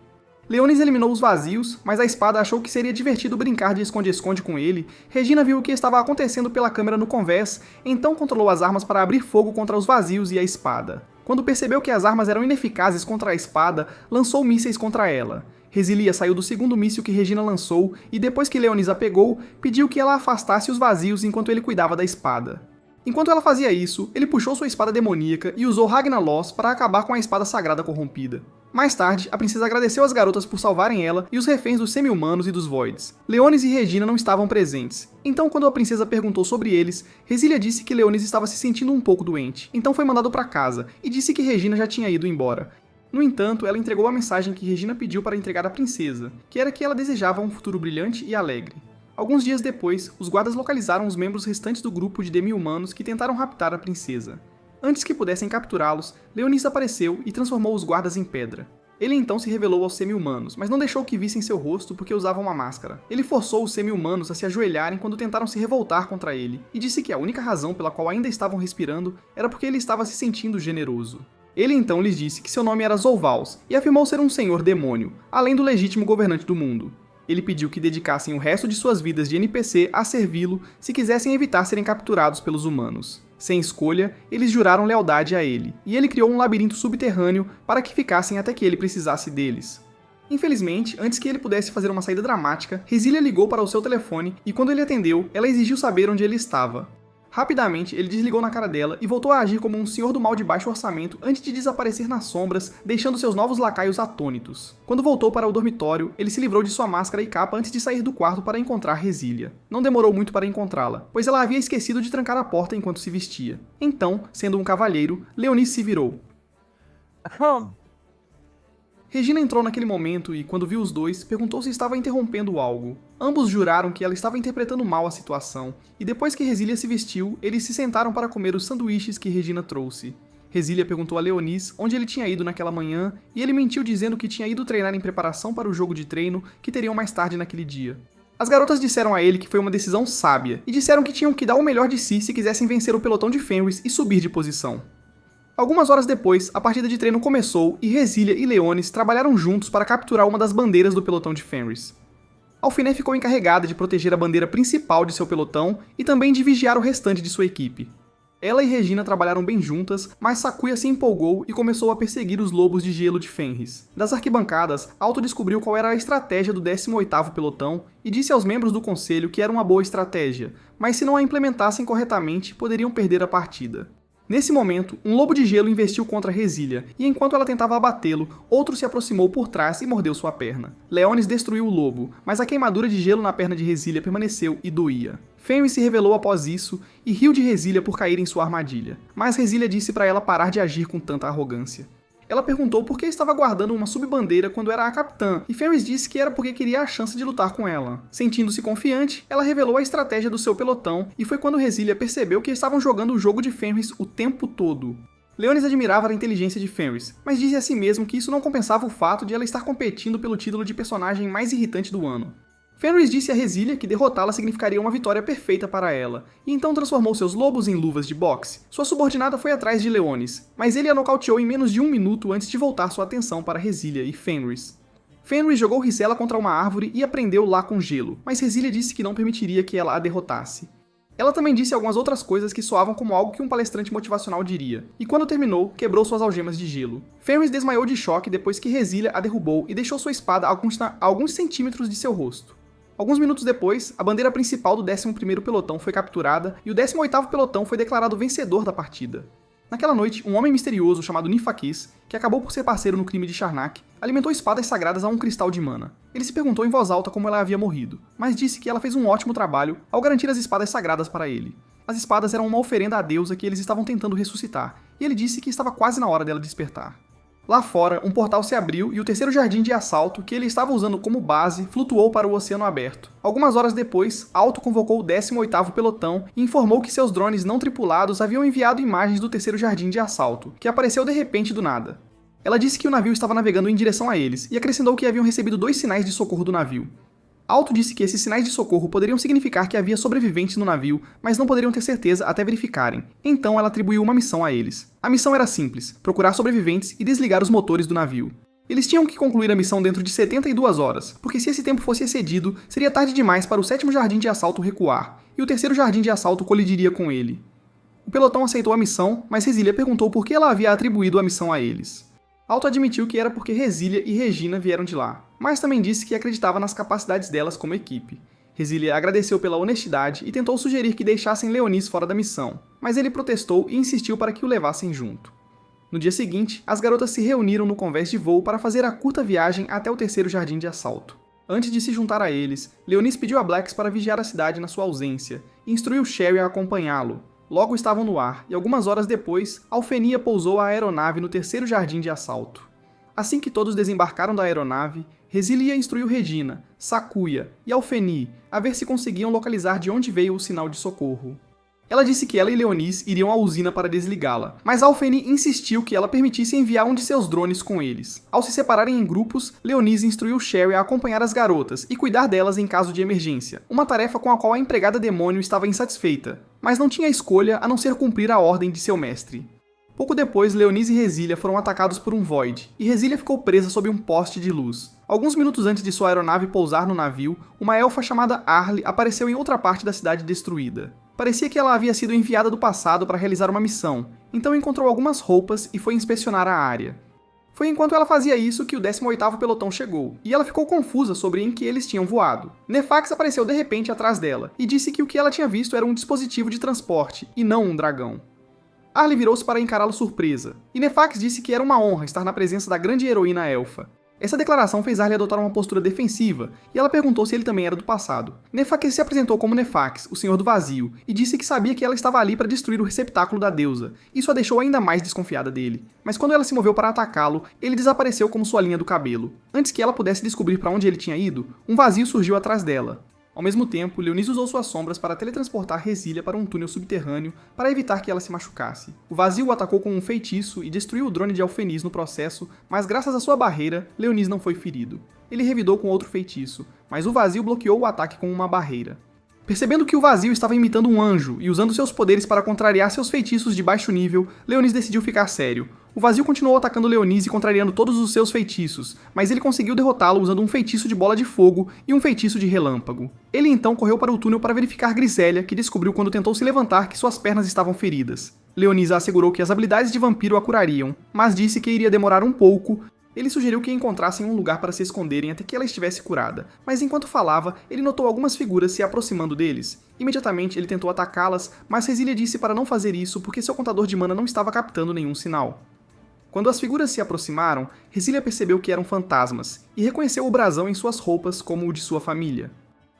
Leonis eliminou os vazios, mas a espada achou que seria divertido brincar de esconde-esconde com ele. Regina viu o que estava acontecendo pela câmera no convés, então controlou as armas para abrir fogo contra os vazios e a espada. Quando percebeu que as armas eram ineficazes contra a espada, lançou mísseis contra ela. Resilia saiu do segundo míssil que Regina lançou e depois que Leonis a pegou, pediu que ela afastasse os vazios enquanto ele cuidava da espada. Enquanto ela fazia isso, ele puxou sua espada demoníaca e usou Ragnalos para acabar com a espada sagrada corrompida. Mais tarde, a princesa agradeceu às garotas por salvarem ela e os reféns dos semi-humanos e dos Voids. Leonis e Regina não estavam presentes. Então, quando a princesa perguntou sobre eles, Resilia disse que Leonis estava se sentindo um pouco doente, então foi mandado para casa, e disse que Regina já tinha ido embora. No entanto, ela entregou a mensagem que Regina pediu para entregar à princesa, que era que ela desejava um futuro brilhante e alegre. Alguns dias depois, os guardas localizaram os membros restantes do grupo de demi-humanos que tentaram raptar a princesa. Antes que pudessem capturá-los, Leonis apareceu e transformou os guardas em pedra. Ele então se revelou aos semi-humanos, mas não deixou que vissem seu rosto porque usava uma máscara. Ele forçou os semi-humanos a se ajoelharem quando tentaram se revoltar contra ele, e disse que a única razão pela qual ainda estavam respirando era porque ele estava se sentindo generoso. Ele então lhes disse que seu nome era Zolvals, e afirmou ser um senhor demônio, além do legítimo governante do mundo. Ele pediu que dedicassem o resto de suas vidas de NPC a servi-lo se quisessem evitar serem capturados pelos humanos. Sem escolha, eles juraram lealdade a ele, e ele criou um labirinto subterrâneo para que ficassem até que ele precisasse deles. Infelizmente, antes que ele pudesse fazer uma saída dramática, Resilia ligou para o seu telefone e quando ele atendeu, ela exigiu saber onde ele estava. Rapidamente, ele desligou na cara dela e voltou a agir como um senhor do mal de baixo orçamento antes de desaparecer nas sombras, deixando seus novos lacaios atônitos. Quando voltou para o dormitório, ele se livrou de sua máscara e capa antes de sair do quarto para encontrar Resilia. Não demorou muito para encontrá-la, pois ela havia esquecido de trancar a porta enquanto se vestia. Então, sendo um cavalheiro, Leonis se virou. Regina entrou naquele momento e, quando viu os dois, perguntou se estava interrompendo algo. Ambos juraram que ela estava interpretando mal a situação, e depois que Resília se vestiu, eles se sentaram para comer os sanduíches que Regina trouxe. Resília perguntou a Leonis onde ele tinha ido naquela manhã, e ele mentiu dizendo que tinha ido treinar em preparação para o jogo de treino que teriam mais tarde naquele dia. As garotas disseram a ele que foi uma decisão sábia, e disseram que tinham que dar o melhor de si se quisessem vencer o pelotão de Fenris e subir de posição. Algumas horas depois, a partida de treino começou e Resília e Leonis trabalharam juntos para capturar uma das bandeiras do pelotão de Fenris. Alfiné ficou encarregada de proteger a bandeira principal de seu pelotão e também de vigiar o restante de sua equipe. Ela e Regina trabalharam bem juntas, mas Sakuya se empolgou e começou a perseguir os lobos de gelo de Fenris. Das arquibancadas, Alto descobriu qual era a estratégia do 18º pelotão e disse aos membros do conselho que era uma boa estratégia, mas se não a implementassem corretamente, poderiam perder a partida. Nesse momento, um lobo de gelo investiu contra Resília, e enquanto ela tentava abatê-lo, outro se aproximou por trás e mordeu sua perna. Leonis destruiu o lobo, mas a queimadura de gelo na perna de Resília permaneceu e doía. Fenris se revelou após isso e riu de Resília por cair em sua armadilha, mas Resília disse para ela parar de agir com tanta arrogância. Ela perguntou por que estava guardando uma subbandeira quando era a capitã, e Fenris disse que era porque queria a chance de lutar com ela. Sentindo-se confiante, ela revelou a estratégia do seu pelotão, e foi quando Resília percebeu que estavam jogando o jogo de Fenris o tempo todo. Leonis admirava a inteligência de Fenris, mas disse a si mesmo que isso não compensava o fato de ela estar competindo pelo título de personagem mais irritante do ano. Fenris disse a Resília que derrotá-la significaria uma vitória perfeita para ela, e então transformou seus lobos em luvas de boxe. Sua subordinada foi atrás de Leonis, mas ele a nocauteou em menos de 1 minuto antes de voltar sua atenção para Resília e Fenris. Fenris jogou Risela contra uma árvore e a prendeu lá com gelo, mas Resília disse que não permitiria que ela a derrotasse. Ela também disse algumas outras coisas que soavam como algo que um palestrante motivacional diria, e quando terminou, quebrou suas algemas de gelo. Fenris desmaiou de choque depois que Resília a derrubou e deixou sua espada a alguns centímetros de seu rosto. Alguns minutos depois, a bandeira principal do 11º pelotão foi capturada e o 18º pelotão foi declarado vencedor da partida. Naquela noite, um homem misterioso chamado Nifakis, que acabou por ser parceiro no crime de Charnak, alimentou espadas sagradas a um cristal de mana. Ele se perguntou em voz alta como ela havia morrido, mas disse que ela fez um ótimo trabalho ao garantir as espadas sagradas para ele. As espadas eram uma oferenda à deusa que eles estavam tentando ressuscitar, e ele disse que estava quase na hora dela despertar. Lá fora, um portal se abriu e o terceiro jardim de assalto, que ele estava usando como base, flutuou para o oceano aberto. Algumas horas depois, Alto convocou o 18º pelotão e informou que seus drones não tripulados haviam enviado imagens do terceiro jardim de assalto, que apareceu de repente do nada. Ela disse que o navio estava navegando em direção a eles e acrescentou que haviam recebido 2 sinais de socorro do navio. Alto disse que esses sinais de socorro poderiam significar que havia sobreviventes no navio, mas não poderiam ter certeza até verificarem. Então ela atribuiu uma missão a eles. A missão era simples, procurar sobreviventes e desligar os motores do navio. Eles tinham que concluir a missão dentro de 72 horas, porque se esse tempo fosse excedido, seria tarde demais para o 7º jardim de assalto recuar, e o terceiro jardim de assalto colidiria com ele. O pelotão aceitou a missão, mas Resília perguntou por que ela havia atribuído a missão a eles. Alto admitiu que era porque Resília e Regina vieram de lá, mas também disse que acreditava nas capacidades delas como equipe. Resília agradeceu pela honestidade e tentou sugerir que deixassem Leonis fora da missão, mas ele protestou e insistiu para que o levassem junto. No dia seguinte, as garotas se reuniram no convés de voo para fazer a curta viagem até o terceiro jardim de assalto. Antes de se juntar a eles, Leonis pediu a Blacks para vigiar a cidade na sua ausência e instruiu Sherry a acompanhá-lo. Logo estavam no ar, e algumas horas depois, Alfenia pousou a aeronave no terceiro jardim de assalto. Assim que todos desembarcaram da aeronave, Resília instruiu Regina, Sakuya e Alfeni a ver se conseguiam localizar de onde veio o sinal de socorro. Ela disse que ela e Leonis iriam à usina para desligá-la, mas Alfeni insistiu que ela permitisse enviar um de seus drones com eles. Ao se separarem em grupos, Leonis instruiu Sherry a acompanhar as garotas e cuidar delas em caso de emergência, uma tarefa com a qual a empregada demônio estava insatisfeita, mas não tinha escolha a não ser cumprir a ordem de seu mestre. Pouco depois, Leonis e Resília foram atacados por um Void, e Resília ficou presa sob um poste de luz. Alguns minutos antes de sua aeronave pousar no navio, uma elfa chamada Arle apareceu em outra parte da cidade destruída. Parecia que ela havia sido enviada do passado para realizar uma missão, então encontrou algumas roupas e foi inspecionar a área. Foi enquanto ela fazia isso que o 18º pelotão chegou, e ela ficou confusa sobre em que eles tinham voado. Nefax apareceu de repente atrás dela, e disse que o que ela tinha visto era um dispositivo de transporte, e não um dragão. Arle virou-se para encará-lo surpresa, e Nefax disse que era uma honra estar na presença da grande heroína elfa. Essa declaração fez Arlie adotar uma postura defensiva, e ela perguntou se ele também era do passado. Nefax se apresentou como Nefax, o Senhor do Vazio, e disse que sabia que ela estava ali para destruir o receptáculo da deusa. Isso a deixou ainda mais desconfiada dele. Mas quando ela se moveu para atacá-lo, ele desapareceu como sua linha do cabelo. Antes que ela pudesse descobrir para onde ele tinha ido, um vazio surgiu atrás dela. Ao mesmo tempo, Leonise usou suas sombras para teletransportar Resília para um túnel subterrâneo para evitar que ela se machucasse. O vazio o atacou com um feitiço e destruiu o drone de Alfenis no processo, mas graças à sua barreira, Leonise não foi ferido. Ele revidou com outro feitiço, mas o vazio bloqueou o ataque com uma barreira. Percebendo que o vazio estava imitando um anjo e usando seus poderes para contrariar seus feitiços de baixo nível, Leonise decidiu ficar sério. O vazio continuou atacando Leonise e contrariando todos os seus feitiços, mas ele conseguiu derrotá-lo usando um feitiço de bola de fogo e um feitiço de relâmpago. Ele então correu para o túnel para verificar Grisélia, que descobriu quando tentou se levantar que suas pernas estavam feridas. Leonise assegurou que as habilidades de vampiro a curariam, mas disse que iria demorar um pouco. Ele sugeriu que encontrassem um lugar para se esconderem até que ela estivesse curada, mas enquanto falava, ele notou algumas figuras se aproximando deles. Imediatamente ele tentou atacá-las, mas Resília disse para não fazer isso porque seu contador de mana não estava captando nenhum sinal. Quando as figuras se aproximaram, Resília percebeu que eram fantasmas, e reconheceu o brasão em suas roupas como o de sua família.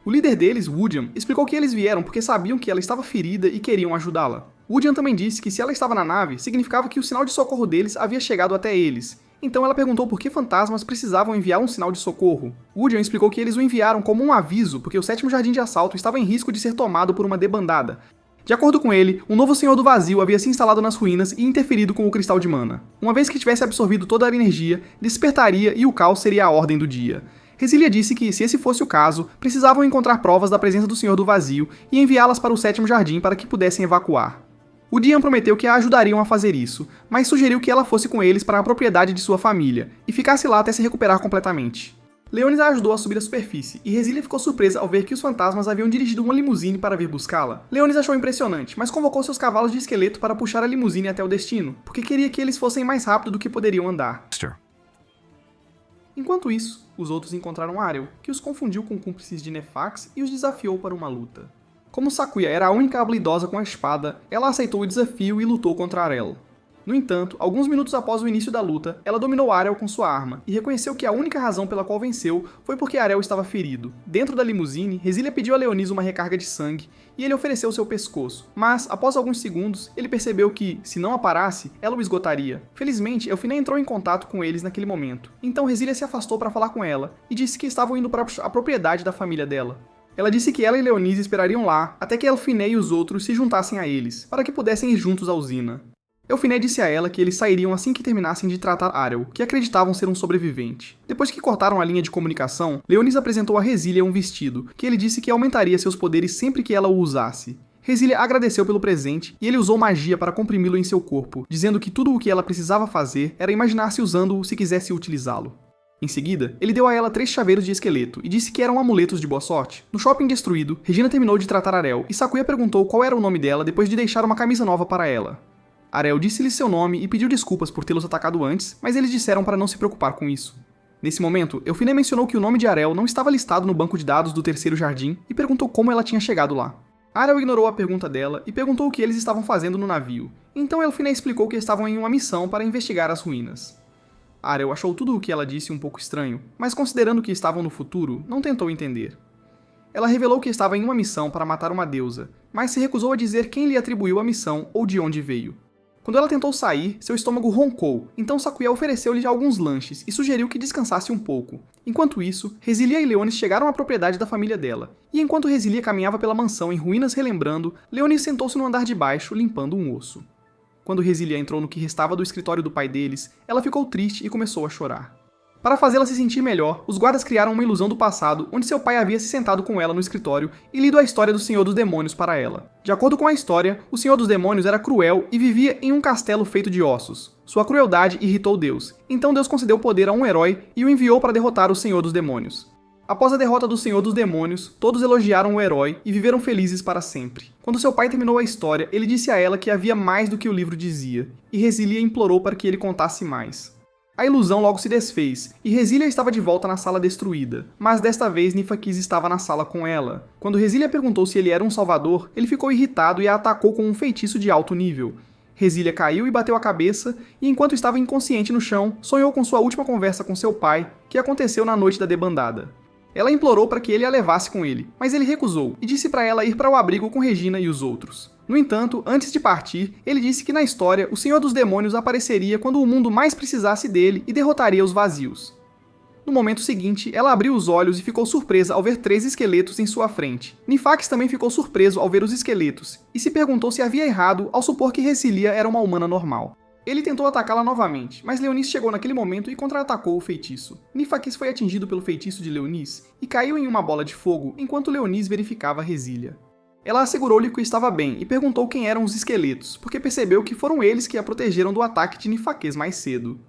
O líder deles, Woodian, explicou que eles vieram porque sabiam que ela estava ferida e queriam ajudá-la. Woodian também disse que se ela estava na nave, significava que o sinal de socorro deles havia chegado até eles. Então ela perguntou por que fantasmas precisavam enviar um sinal de socorro. Woodian explicou que eles o enviaram como um aviso porque o 7º jardim de assalto estava em risco de ser tomado por uma debandada. De acordo com ele, um novo Senhor do Vazio havia se instalado nas ruínas e interferido com o cristal de mana. Uma vez que tivesse absorvido toda a energia, despertaria e o caos seria a ordem do dia. Resília disse que, se esse fosse o caso, precisavam encontrar provas da presença do Senhor do Vazio e enviá-las para o 7º jardim para que pudessem evacuar. O Dian prometeu que a ajudariam a fazer isso, mas sugeriu que ela fosse com eles para a propriedade de sua família, e ficasse lá até se recuperar completamente. Leonis a ajudou a subir à superfície, e Resília ficou surpresa ao ver que os fantasmas haviam dirigido uma limusine para vir buscá-la. Leonis achou impressionante, mas convocou seus cavalos de esqueleto para puxar a limusine até o destino, porque queria que eles fossem mais rápido do que poderiam andar. Enquanto isso, os outros encontraram Arel, que os confundiu com cúmplices de Nefax e os desafiou para uma luta. Como Sakuya era a única habilidosa com a espada, ela aceitou o desafio e lutou contra Arel. No entanto, alguns minutos após o início da luta, ela dominou Arel com sua arma, e reconheceu que a única razão pela qual venceu foi porque Arel estava ferido. Dentro da limusine, Resília pediu a Leonis uma recarga de sangue, e ele ofereceu seu pescoço. Mas, após alguns segundos, ele percebeu que, se não a parasse, ela o esgotaria. Felizmente, Elfiné entrou em contato com eles naquele momento. Então Resília se afastou para falar com ela, e disse que estavam indo para a propriedade da família dela. Ela disse que ela e Leonis esperariam lá, até que Elfiné e os outros se juntassem a eles, para que pudessem ir juntos à usina. Elfiné disse a ela que eles sairiam assim que terminassem de tratar Arel, que acreditavam ser um sobrevivente. Depois que cortaram a linha de comunicação, Leonis apresentou a Resília um vestido, que ele disse que aumentaria seus poderes sempre que ela o usasse. Resília agradeceu pelo presente e ele usou magia para comprimi-lo em seu corpo, dizendo que tudo o que ela precisava fazer era imaginar-se usando-o se quisesse utilizá-lo. Em seguida, ele deu a ela 3 chaveiros de esqueleto e disse que eram amuletos de boa sorte. No shopping destruído, Regina terminou de tratar Arel e Sakuya perguntou qual era o nome dela depois de deixar uma camisa nova para ela. Arel disse-lhe seu nome e pediu desculpas por tê-los atacado antes, mas eles disseram para não se preocupar com isso. Nesse momento, Elfiné mencionou que o nome de Arel não estava listado no banco de dados do 3º jardim e perguntou como ela tinha chegado lá. Arel ignorou a pergunta dela e perguntou o que eles estavam fazendo no navio. Então Elfiné explicou que estavam em uma missão para investigar as ruínas. Arel achou tudo o que ela disse um pouco estranho, mas considerando que estavam no futuro, não tentou entender. Ela revelou que estava em uma missão para matar uma deusa, mas se recusou a dizer quem lhe atribuiu a missão ou de onde veio. Quando ela tentou sair, seu estômago roncou, então Sakuya ofereceu-lhe alguns lanches e sugeriu que descansasse um pouco. Enquanto isso, Resília e Leonis chegaram à propriedade da família dela, e enquanto Resília caminhava pela mansão em ruínas relembrando, Leonis sentou-se no andar de baixo, limpando um osso. Quando Resília entrou no que restava do escritório do pai deles, ela ficou triste e começou a chorar. Para fazê-la se sentir melhor, os guardas criaram uma ilusão do passado onde seu pai havia se sentado com ela no escritório e lido a história do Senhor dos Demônios para ela. De acordo com a história, o Senhor dos Demônios era cruel e vivia em um castelo feito de ossos. Sua crueldade irritou Deus, então Deus concedeu poder a um herói e o enviou para derrotar o Senhor dos Demônios. Após a derrota do Senhor dos Demônios, todos elogiaram o herói e viveram felizes para sempre. Quando seu pai terminou a história, ele disse a ela que havia mais do que o livro dizia, e Resília implorou para que ele contasse mais. A ilusão logo se desfez, e Resília estava de volta na sala destruída, mas desta vez Nifakis estava na sala com ela. Quando Resília perguntou se ele era um salvador, ele ficou irritado e a atacou com um feitiço de alto nível. Resília caiu e bateu a cabeça, e enquanto estava inconsciente no chão, sonhou com sua última conversa com seu pai, que aconteceu na noite da debandada. Ela implorou para que ele a levasse com ele, mas ele recusou e disse para ela ir para o abrigo com Regina e os outros. No entanto, antes de partir, ele disse que na história o Senhor dos Demônios apareceria quando o mundo mais precisasse dele e derrotaria os vazios. No momento seguinte, ela abriu os olhos e ficou surpresa ao ver 3 esqueletos em sua frente. Nifax também ficou surpreso ao ver os esqueletos, e se perguntou se havia errado ao supor que Resília era uma humana normal. Ele tentou atacá-la novamente, mas Leonis chegou naquele momento e contra-atacou o feitiço. Nifax foi atingido pelo feitiço de Leonis e caiu em uma bola de fogo enquanto Leonis verificava Resília. Ela assegurou-lhe que estava bem e perguntou quem eram os esqueletos, porque percebeu que foram eles que a protegeram do ataque de Nifax mais cedo.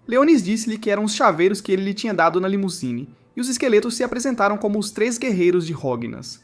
Leonis disse-lhe que eram os chaveiros que ele lhe tinha dado na limusine, e os esqueletos se apresentaram como os 3 guerreiros de Rognas.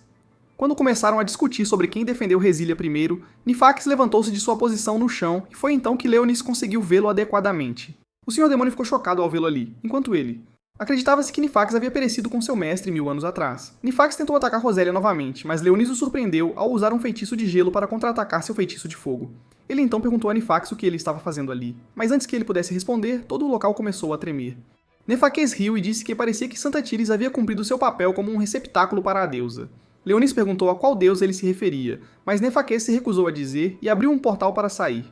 Quando começaram a discutir sobre quem defendeu Resília primeiro, Nifax levantou-se de sua posição no chão e foi então que Leonis conseguiu vê-lo adequadamente. O Senhor Demônio ficou chocado ao vê-lo ali, enquanto ele. Acreditava-se que Nifax havia perecido com seu mestre 1000 anos atrás. Nifax tentou atacar Rosélia novamente, mas Leonis o surpreendeu ao usar um feitiço de gelo para contra-atacar seu feitiço de fogo. Ele então perguntou a Nifax o que ele estava fazendo ali, mas antes que ele pudesse responder, todo o local começou a tremer. Nefaques riu e disse que parecia que Santa Tíris havia cumprido seu papel como um receptáculo para a deusa. Leonis perguntou a qual deus ele se referia, mas Nefaques se recusou a dizer e abriu um portal para sair.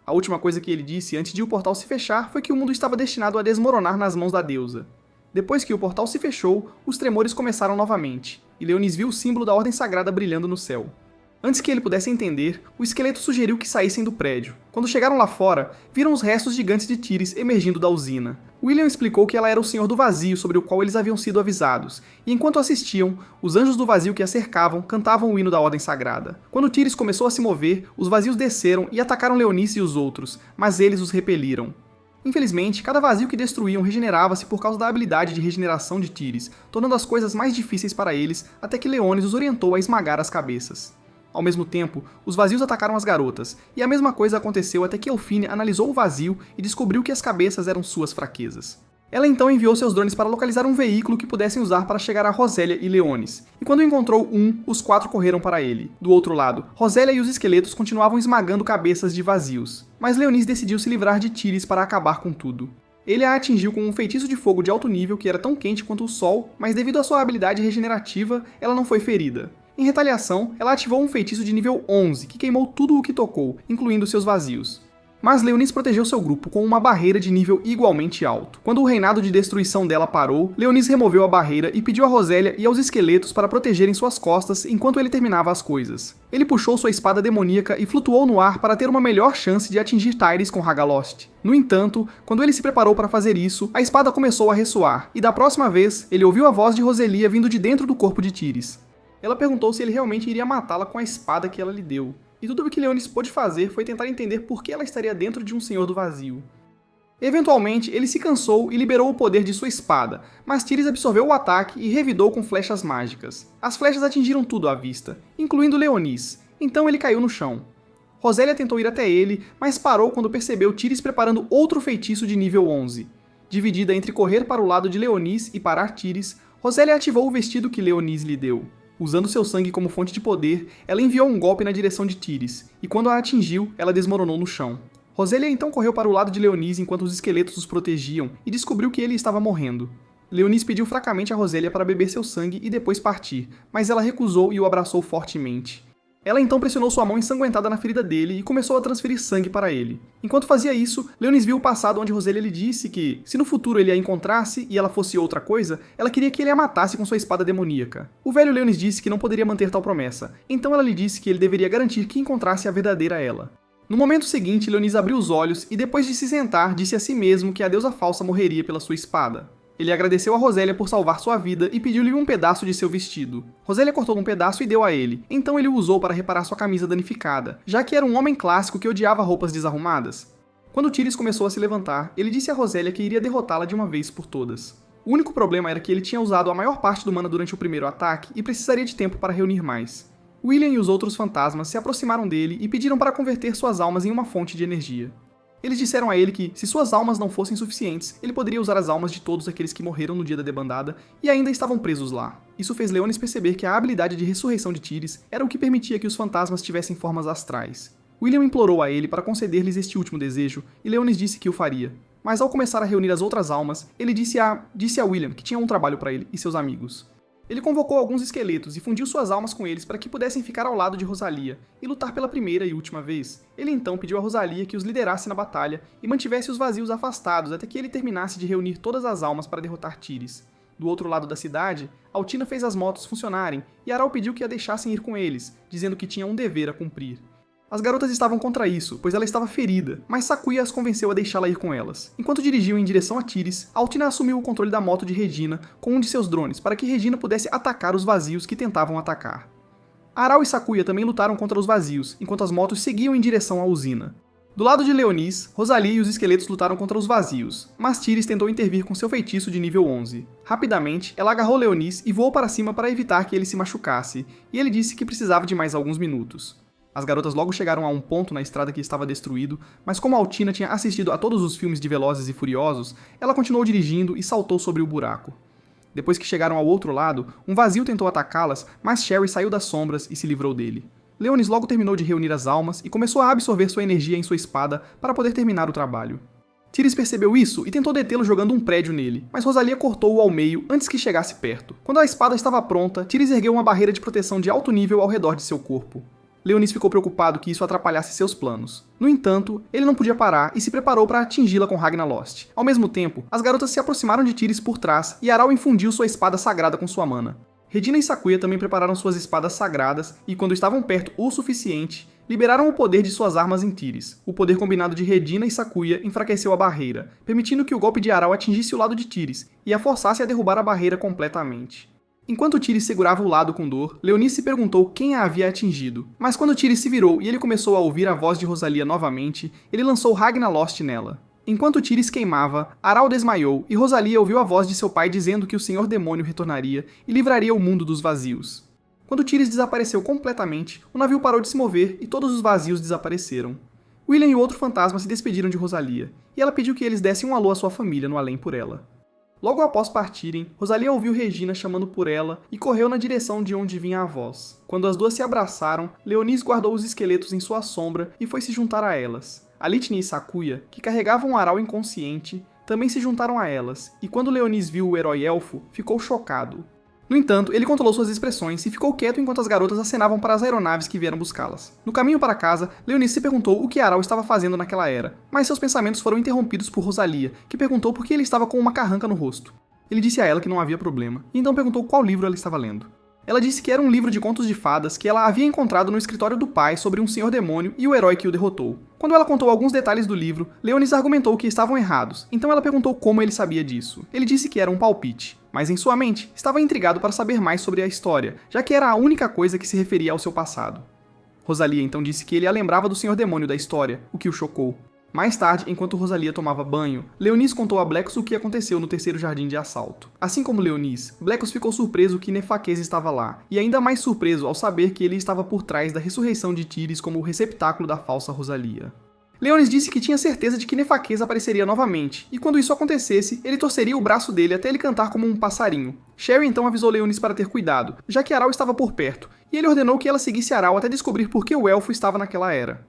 A última coisa que ele disse antes de o portal se fechar foi que o mundo estava destinado a desmoronar nas mãos da deusa. Depois que o portal se fechou, os tremores começaram novamente, e Leonis viu o símbolo da Ordem Sagrada brilhando no céu. Antes que ele pudesse entender, o esqueleto sugeriu que saíssem do prédio. Quando chegaram lá fora, viram os restos gigantes de Tíris emergindo da usina. William explicou que ela era o Senhor do Vazio sobre o qual eles haviam sido avisados, e enquanto assistiam, os anjos do vazio que a cercavam cantavam o hino da Ordem Sagrada. Quando Tíris começou a se mover, os vazios desceram e atacaram Leonis e os outros, mas eles os repeliram. Infelizmente, cada vazio que destruíam regenerava-se por causa da habilidade de regeneração de Tíris, tornando as coisas mais difíceis para eles, até que Leonis os orientou a esmagar as cabeças. Ao mesmo tempo, os vazios atacaram as garotas, e a mesma coisa aconteceu até que Elfine analisou o vazio e descobriu que as cabeças eram suas fraquezas. Ela então enviou seus drones para localizar um veículo que pudessem usar para chegar a Rosélia e Leonis, e quando encontrou um, os 4 correram para ele. Do outro lado, Rosélia e os esqueletos continuavam esmagando cabeças de vazios, mas Leonis decidiu se livrar de Tíris para acabar com tudo. Ele a atingiu com um feitiço de fogo de alto nível que era tão quente quanto o sol, mas devido à sua habilidade regenerativa, ela não foi ferida. Em retaliação, ela ativou um feitiço de nível 11, que queimou tudo o que tocou, incluindo seus vazios. Mas Leonis protegeu seu grupo com uma barreira de nível igualmente alto. Quando o reinado de destruição dela parou, Leonis removeu a barreira e pediu a Rosélia e aos esqueletos para protegerem suas costas enquanto ele terminava as coisas. Ele puxou sua espada demoníaca e flutuou no ar para ter uma melhor chance de atingir Tíris com Hagalost. No entanto, quando ele se preparou para fazer isso, a espada começou a ressoar, e da próxima vez, ele ouviu a voz de Roselia vindo de dentro do corpo de Tíris. Ela perguntou se ele realmente iria matá-la com a espada que ela lhe deu, e tudo o que Leonis pôde fazer foi tentar entender por que ela estaria dentro de um Senhor do Vazio. Eventualmente, ele se cansou e liberou o poder de sua espada, mas Tíris absorveu o ataque e revidou com flechas mágicas. As flechas atingiram tudo à vista, incluindo Leonis, então ele caiu no chão. Rosélia tentou ir até ele, mas parou quando percebeu Tíris preparando outro feitiço de nível 11. Dividida entre correr para o lado de Leonis e parar Tíris, Rosélia ativou o vestido que Leonis lhe deu. Usando seu sangue como fonte de poder, ela enviou um golpe na direção de Tíris, e quando a atingiu, ela desmoronou no chão. Rosélia então correu para o lado de Leonis enquanto os esqueletos os protegiam, e descobriu que ele estava morrendo. Leonis pediu fracamente a Rosélia para beber seu sangue e depois partir, mas ela recusou e o abraçou fortemente. Ela então pressionou sua mão ensanguentada na ferida dele e começou a transferir sangue para ele. Enquanto fazia isso, Leonis viu o passado onde Rosélia lhe disse que, se no futuro ele a encontrasse e ela fosse outra coisa, ela queria que ele a matasse com sua espada demoníaca. O velho Leonis disse que não poderia manter tal promessa, então ela lhe disse que ele deveria garantir que encontrasse a verdadeira ela. No momento seguinte, Leonis abriu os olhos e depois de se sentar, disse a si mesmo que a deusa falsa morreria pela sua espada. Ele agradeceu a Rosélia por salvar sua vida e pediu-lhe um pedaço de seu vestido. Rosélia cortou um pedaço e deu a ele, então ele o usou para reparar sua camisa danificada, já que era um homem clássico que odiava roupas desarrumadas. Quando Tíris começou a se levantar, ele disse a Rosélia que iria derrotá-la de uma vez por todas. O único problema era que ele tinha usado a maior parte do mana durante o primeiro ataque e precisaria de tempo para reunir mais. William e os outros fantasmas se aproximaram dele e pediram para converter suas almas em uma fonte de energia. Eles disseram a ele que, se suas almas não fossem suficientes, ele poderia usar as almas de todos aqueles que morreram no dia da debandada e ainda estavam presos lá. Isso fez Leonis perceber que a habilidade de ressurreição de Tíris era o que permitia que os fantasmas tivessem formas astrais. William implorou a ele para conceder-lhes este último desejo, e Leonis disse que o faria. Mas ao começar a reunir as outras almas, ele disse a William que tinha um trabalho para ele e seus amigos. Ele convocou alguns esqueletos e fundiu suas almas com eles para que pudessem ficar ao lado de Rosalia e lutar pela primeira e última vez. Ele então pediu a Rosalia que os liderasse na batalha e mantivesse os vazios afastados até que ele terminasse de reunir todas as almas para derrotar Tíris. Do outro lado da cidade, Altina fez as motos funcionarem e Aral pediu que a deixassem ir com eles, dizendo que tinha um dever a cumprir. As garotas estavam contra isso, pois ela estava ferida, mas Sakuya as convenceu a deixá-la ir com elas. Enquanto dirigiam em direção a Tíris, Altina assumiu o controle da moto de Regina com um de seus drones para que Regina pudesse atacar os vazios que tentavam atacar. Aral e Sakuya também lutaram contra os vazios, enquanto as motos seguiam em direção à usina. Do lado de Leonis, Rosalia e os esqueletos lutaram contra os vazios, mas Tíris tentou intervir com seu feitiço de nível 11. Rapidamente, ela agarrou Leonis e voou para cima para evitar que ele se machucasse, e ele disse que precisava de mais alguns minutos. As garotas logo chegaram a um ponto na estrada que estava destruído, mas como Altina tinha assistido a todos os filmes de Velozes e Furiosos, ela continuou dirigindo e saltou sobre o buraco. Depois que chegaram ao outro lado, um vazio tentou atacá-las, mas Sherry saiu das sombras e se livrou dele. Leonis logo terminou de reunir as almas e começou a absorver sua energia em sua espada para poder terminar o trabalho. Tíris percebeu isso e tentou detê-lo jogando um prédio nele, mas Rosalia cortou-o ao meio antes que chegasse perto. Quando a espada estava pronta, Tíris ergueu uma barreira de proteção de alto nível ao redor de seu corpo. Leonis ficou preocupado que isso atrapalhasse seus planos. No entanto, ele não podia parar e se preparou para atingi-la com Ragnar Lost. Ao mesmo tempo, as garotas se aproximaram de Tíris por trás e Aral infundiu sua espada sagrada com sua mana. Regina e Sakuya também prepararam suas espadas sagradas e, quando estavam perto o suficiente, liberaram o poder de suas armas em Tíris. O poder combinado de Regina e Sakuya enfraqueceu a barreira, permitindo que o golpe de Aral atingisse o lado de Tíris e a forçasse a derrubar a barreira completamente. Enquanto Tíris segurava o lado com dor, Leonis se perguntou quem a havia atingido. Mas quando Tíris se virou e ele começou a ouvir a voz de Rosalia novamente, ele lançou Ragnar Lost nela. Enquanto Tíris queimava, Aral desmaiou e Rosalia ouviu a voz de seu pai dizendo que o Senhor Demônio retornaria e livraria o mundo dos vazios. Quando Tíris desapareceu completamente, o navio parou de se mover e todos os vazios desapareceram. William e o outro fantasma se despediram de Rosalia, e ela pediu que eles dessem um alô à sua família no além por ela. Logo após partirem, Rosalia ouviu Regina chamando por ela e correu na direção de onde vinha a voz. Quando as duas se abraçaram, Leonis guardou os esqueletos em sua sombra e foi se juntar a elas. Alitni e Sakuya, que carregavam Aral inconsciente, também se juntaram a elas, e quando Leonis viu o herói elfo, ficou chocado. No entanto, ele controlou suas expressões e ficou quieto enquanto as garotas acenavam para as aeronaves que vieram buscá-las. No caminho para casa, Leonis se perguntou o que Aral estava fazendo naquela era, mas seus pensamentos foram interrompidos por Rosalia, que perguntou por que ele estava com uma carranca no rosto. Ele disse a ela que não havia problema, e então perguntou qual livro ela estava lendo. Ela disse que era um livro de contos de fadas que ela havia encontrado no escritório do pai sobre um senhor demônio e o herói que o derrotou. Quando ela contou alguns detalhes do livro, Leonis argumentou que estavam errados, então ela perguntou como ele sabia disso. Ele disse que era um palpite, mas em sua mente estava intrigado para saber mais sobre a história, já que era a única coisa que se referia ao seu passado. Rosalia então disse que ele a lembrava do senhor demônio da história, o que o chocou. Mais tarde, enquanto Rosalia tomava banho, Leonis contou a Blackus o que aconteceu no terceiro jardim de assalto. Assim como Leonis, Blackus ficou surpreso que Nefaques estava lá, e ainda mais surpreso ao saber que ele estava por trás da ressurreição de Tíris como o receptáculo da falsa Rosalia. Leonis disse que tinha certeza de que Nefaques apareceria novamente, e quando isso acontecesse, ele torceria o braço dele até ele cantar como um passarinho. Sherry então avisou Leonis para ter cuidado, já que Aral estava por perto, e ele ordenou que ela seguisse Aral até descobrir por que o elfo estava naquela era.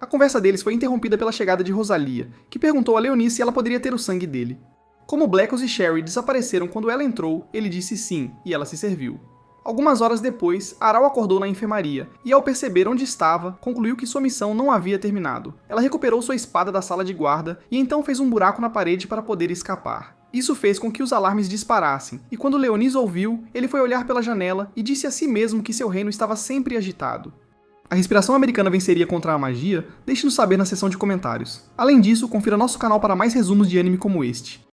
A conversa deles foi interrompida pela chegada de Rosalia, que perguntou a Leonis se ela poderia ter o sangue dele. Como Blackus e Sherry desapareceram quando ela entrou, ele disse sim, e ela se serviu. Algumas horas depois, Aral acordou na enfermaria, e ao perceber onde estava, concluiu que sua missão não havia terminado. Ela recuperou sua espada da sala de guarda, e então fez um buraco na parede para poder escapar. Isso fez com que os alarmes disparassem, e quando Leonis ouviu, ele foi olhar pela janela e disse a si mesmo que seu reino estava sempre agitado. A respiração americana venceria contra a magia? Deixe-nos saber na seção de comentários. Além disso, confira nosso canal para mais resumos de anime como este.